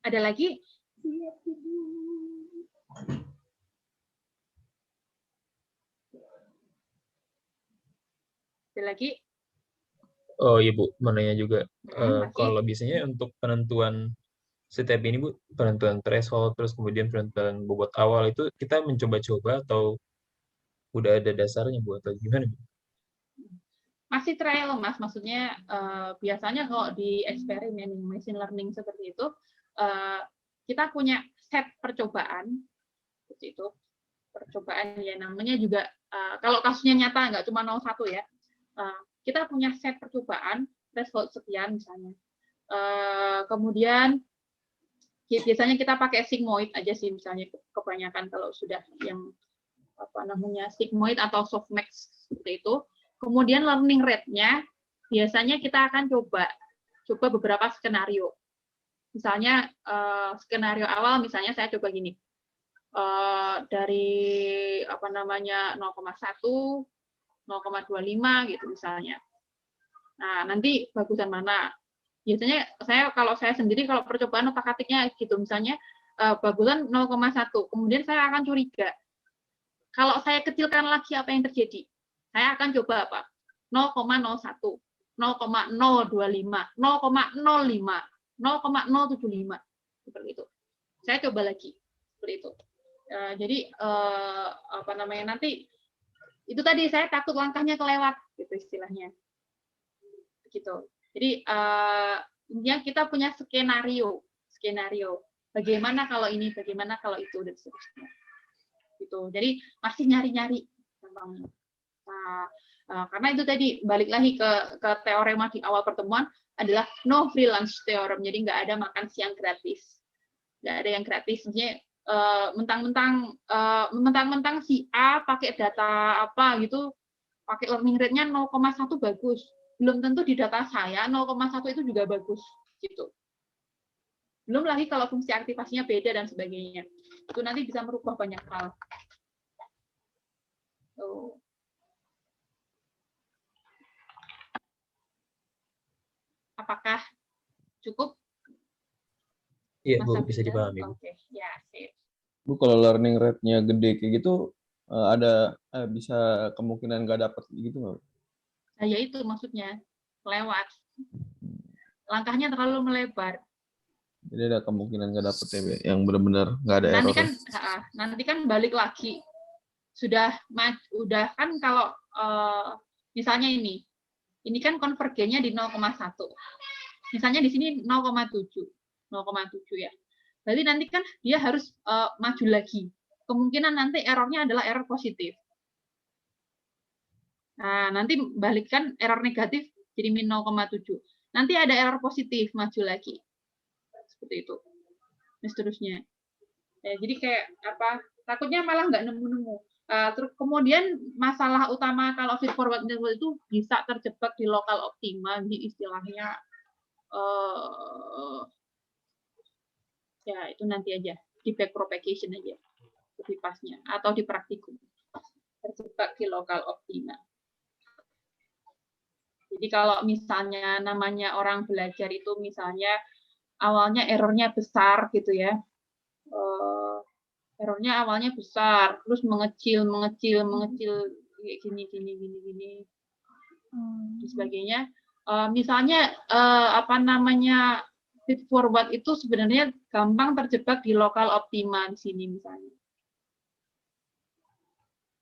Ada lagi? Ada lagi? Oh iya Bu, mau nanya juga. Masih? Kalau biasanya untuk penentuan setiap ini Bu, penentuan threshold, terus kemudian penentuan bobot awal itu kita mencoba-coba atau udah ada dasarnya Bu atau gimana Bu? Masih trial, Mas. Maksudnya biasanya kalau di eksperimen machine learning seperti itu, kita punya set percobaan, seperti itu. Percobaan ya namanya juga, kalau kasusnya nyata nggak cuma 01 ya, kita punya set percobaan, threshold sekian misalnya. Kemudian biasanya kita pakai sigmoid aja sih misalnya, kebanyakan kalau sudah yang apa namanya sigmoid atau softmax seperti itu. Kemudian learning rate-nya biasanya kita akan coba beberapa skenario. Misalnya skenario awal misalnya saya coba gini. Dari apa namanya 0,1, 0,25 gitu misalnya. Nah, nanti bagusan mana? Biasanya kalau saya sendiri kalau percobaan otak-atiknya gitu misalnya bagusan 0,1. Kemudian saya akan curiga. Kalau saya kecilkan lagi apa yang terjadi? Saya akan coba apa? 0,01, 0,025, 0,05, 0,075 seperti itu. Saya coba lagi seperti itu. Jadi apa namanya nanti itu tadi saya takut langkahnya kelewat gitu istilahnya. Gitu. Jadi intinya kita punya skenario. Bagaimana kalau ini, bagaimana kalau itu dan seterusnya. Gitu. Jadi masih nyari-nyari gampangnya. Nah, karena itu tadi balik lagi ke teorema di awal pertemuan adalah no free lunch theorem. Jadi nggak ada makan siang gratis. Nggak ada yang gratis. Maksudnya mentang-mentang si A pakai data apa gitu, pakai learning rate-nya 0,1 bagus. Belum tentu di data saya 0,1 itu juga bagus gitu. Belum lagi kalau fungsi aktivasinya beda dan sebagainya. Itu nanti bisa merubah banyak hal. Tuh. Apakah cukup? Iya Bu, bisa dipahami Bu. Oke, ya sip. Bu, kalau learning rate-nya gede kayak gitu, ada bisa kemungkinan nggak dapet gitu nggak? Nah, ya itu maksudnya lewat. Langkahnya terlalu melebar. Jadi ada kemungkinan nggak dapet ya, yang benar-benar nggak ada error. Nanti kan balik lagi. Udah kan kalau misalnya ini kan konvergennya di 0,1. Misalnya di sini 0,7 ya. Berarti nanti kan dia harus maju lagi. Kemungkinan nanti errornya adalah error positif. Nah, nanti balikkan error negatif jadi min 0,7. Nanti ada error positif, maju lagi. Seperti itu. Dan seterusnya. Ya, jadi kayak apa? Takutnya malah nggak nemu-nemu. Terus kemudian masalah utama kalau feed forward network itu bisa terjebak di lokal optima, di istilahnya ya itu nanti aja di backpropagation aja lebih pasnya atau di praktikum terjebak di lokal optima. Jadi kalau misalnya namanya orang belajar itu misalnya awalnya errornya besar gitu ya, errornya awalnya besar, terus mengecil kayak gini dan sebagainya. Misalnya apa namanya feed forward itu sebenarnya gampang terjebak di lokal optima di sini misalnya.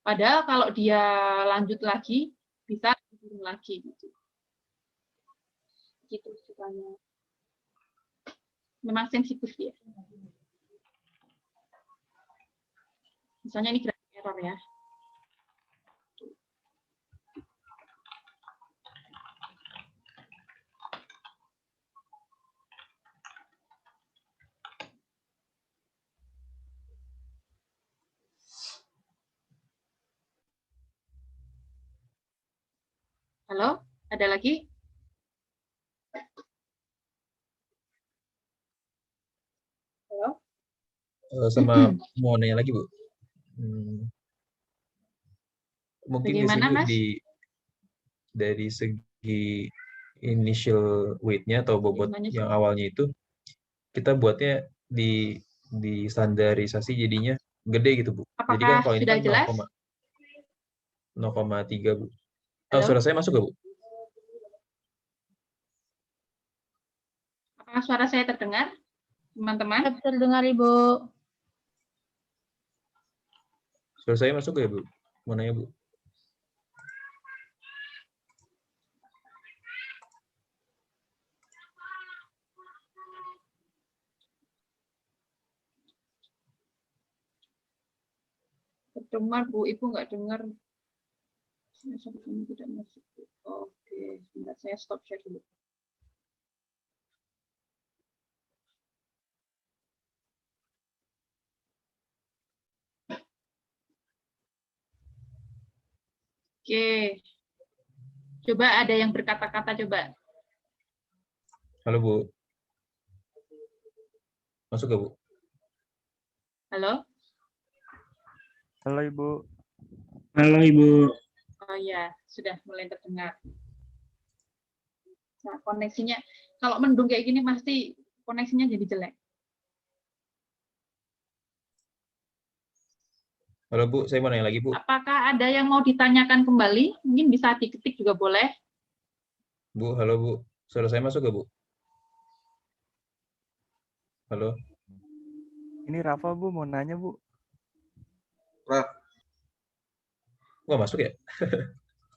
Padahal kalau dia lanjut lagi bisa turun lagi gitu. Gitu ceritanya. Memang sensitif ya. Misalnya ini grafik error ya. Halo, ada lagi? Halo? Sama mau nanya lagi Bu. Mungkin Bagaimana, biasanya Mas? dari segi initial weight-nya atau bobot yang awalnya itu kita buatnya di standarisasi jadinya gede gitu Bu. Apakah jadi kan kalau ini kan jelas? 0,3 Bu. Oh, suara saya masuk nggak Bu? Apakah suara saya terdengar, teman-teman? Terdengar, Ibu. Suara saya masuk ya, Bu? Mau nanya, Bu? Terdengar, Bu. Ibu nggak dengar. Tidak masuk. Oke, sebentar saya stop share dulu. Oke. Coba ada yang berkata-kata coba. Halo, Bu. Masuk gak, Bu? Halo? Halo Ibu. Halo Ibu. Oh ya, sudah mulai terdengar. Nah, koneksinya, kalau mendung kayak gini pasti koneksinya jadi jelek. Halo, Bu. Saya mau nanya lagi, Bu. Apakah ada yang mau ditanyakan kembali? Mungkin bisa diketik juga boleh. Bu, halo, Bu. Suara saya masuk gak, Bu? Halo? Ini Rafa Bu, mau nanya Bu. Raf, Nggak masuk ya?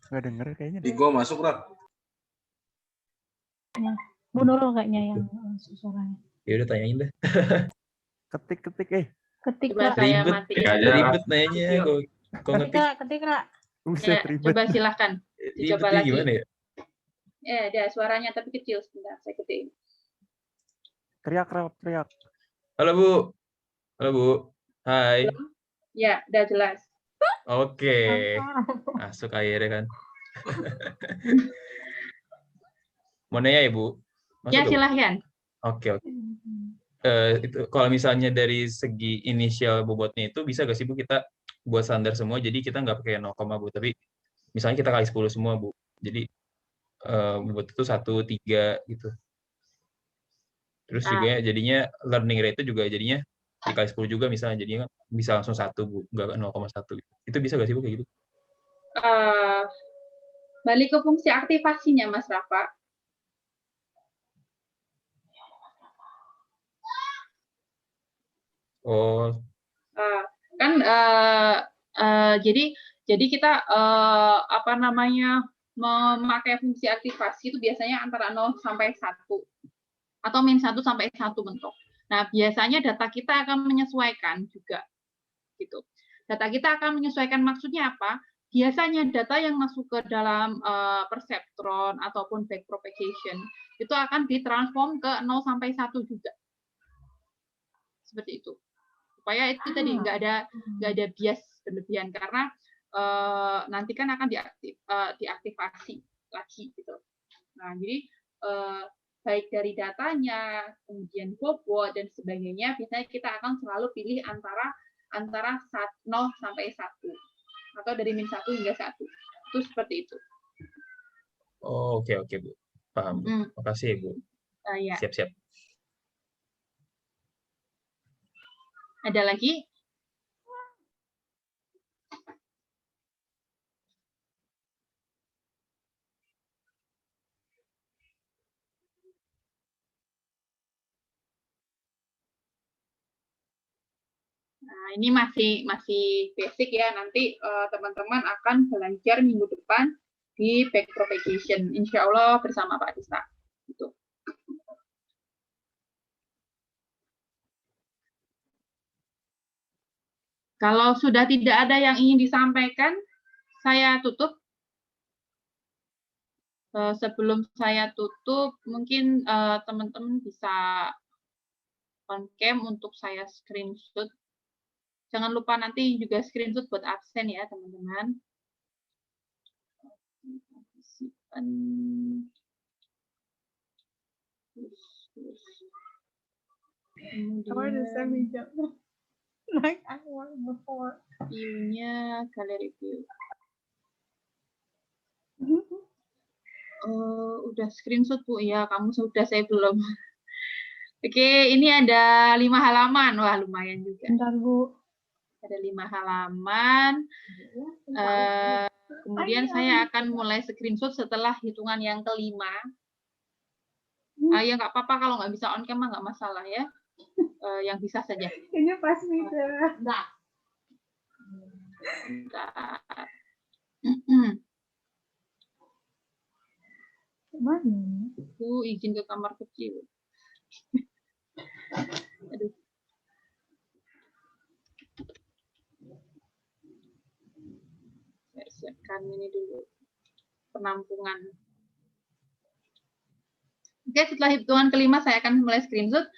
Nggak denger kayaknya. di gua masuk, Raf. Bu Nurul kayaknya yang suaranya. Ya udah tanyain dah. Ketik. Ketik, Coba Kak. saya Ribet. matiin. aja. Ribet nanyanya. Kok Ketik, ngetik Kak. Ketik, Kak. Buset, Ya, ribet. coba silahkan. Dicoba ribetnya lagi. gimana ya? Ada suaranya tapi kecil. Sebentar, saya ketik. Teriak, Raf, teriak. Halo, Bu. Halo, Bu. Hai. Ya, udah jelas. Oke. Masuk akhirnya kan. Mau nanya ya, Bu? Masuk Ya, nggak, Bu? silahkan. Oke. Itu kalau misalnya dari segi inisial bobotnya itu bisa gak sih, Bu, kita buat standar semua, jadi kita nggak pakai 0, Bu, tapi misalnya kita kali 10 semua, Bu. Jadi bobot itu 1, 3 gitu. Terus juga jadinya learning rate itu juga jadinya dikali 10 juga misalnya, jadinya bisa langsung 1, Bu, nggak 0,1 gitu. Itu bisa nggak sih, Bu, kayak gitu? Balik ke fungsi aktivasinya, Mas Rafa. Oh, Kan jadi kita apa namanya memakai fungsi aktivasi itu biasanya antara 0 sampai 1 atau min 1 sampai 1 bentuk. Nah, biasanya data kita akan menyesuaikan juga gitu. Data kita akan menyesuaikan maksudnya apa? Biasanya data yang masuk ke dalam perceptron ataupun backpropagation itu akan ditransform ke 0 sampai 1 juga. Seperti itu. Supaya itu tadi nggak ada bias berlebihan, karena nanti kan akan diaktifasi lagi gitu. Nah, jadi baik dari datanya, kemudian bobot dan sebagainya, biasanya kita akan selalu pilih antara 0 sampai 1 atau dari min 1 hingga 1. Itu seperti itu. oh, oke, Bu. Paham, Bu. Makasih ya, Bu. Ya. Siap-siap. Ada lagi? Nah, ini masih basic ya. Nanti teman-teman akan belajar minggu depan di backpropagation, insya Allah bersama Pak Dista. Gitu. Kalau sudah tidak ada yang ingin disampaikan, saya tutup. Sebelum saya tutup, mungkin teman-teman bisa on cam untuk saya screenshot. Jangan lupa nanti juga screenshot buat absen ya, teman-teman. Kemudian view-nya galeri view. Udah screenshot, Bu. Ya, kamu sudah, saya belum. Oke, ini ada 5 halaman. Wah, lumayan juga. Bentar, Bu. Ada 5 halaman. Kemudian saya akan mulai screenshot setelah hitungan yang kelima. Ya nggak apa-apa kalau nggak bisa on cam nggak masalah ya. Yang bisa saja. Ini pas Mida. Enggak. Mana? Izin ke kamar kecil. Aduh. Saya siapkan ini dulu. Penampungan. Oke, setelah hitungan kelima saya akan mulai screenshot.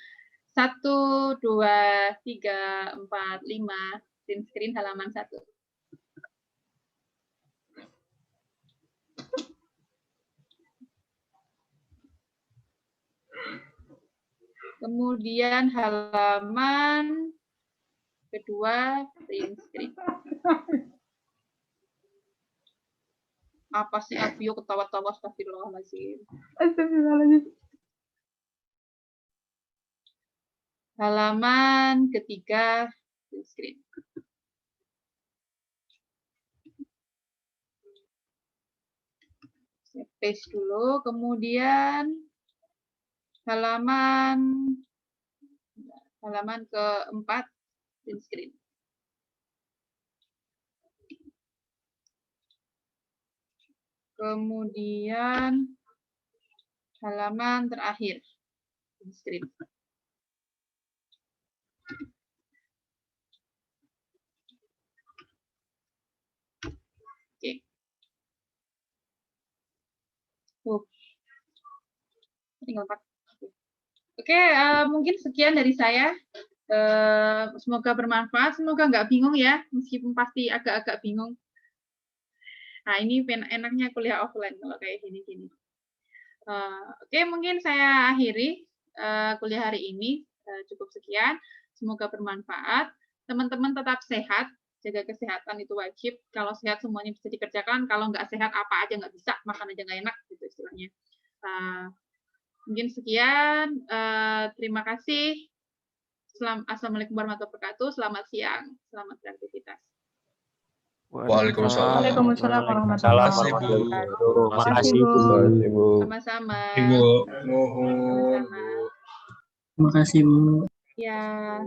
1, 2, 3, 4, 5. Screen halaman 1. Kemudian halaman kedua, print screen. Apa sih Avio ketawa-tawa, astagfirullahaladzim. Astagfirullahaladzim. Halaman ketiga, print screen. Saya paste dulu, kemudian halaman keempat, print screen. Kemudian halaman terakhir, print screen. Oke. Tinggal 4. Oke, mungkin sekian dari saya. Semoga bermanfaat, semoga nggak bingung ya, meskipun pasti agak-agak bingung. Nah, ini enaknya kuliah offline kalau kayak gini-gini. Oke, mungkin saya akhiri kuliah hari ini. Cukup sekian, semoga bermanfaat. Teman-teman tetap sehat, jaga kesehatan itu wajib. Kalau sehat semuanya bisa dikerjakan, kalau nggak sehat apa aja nggak bisa, makan aja nggak enak, gitu istilahnya. Mungkin sekian, terima kasih. Assalamualaikum warahmatullahi wabarakatuh. Selamat siang, selamat beraktivitas. Waalaikumsalam. Waalaikumsalam warahmatullahi Wabarakatuh. wabarakatuh. Makasih, Bu. Ibu. Sama-sama. Ibu. Sama-sama. Terima kasih, Bu. Ya.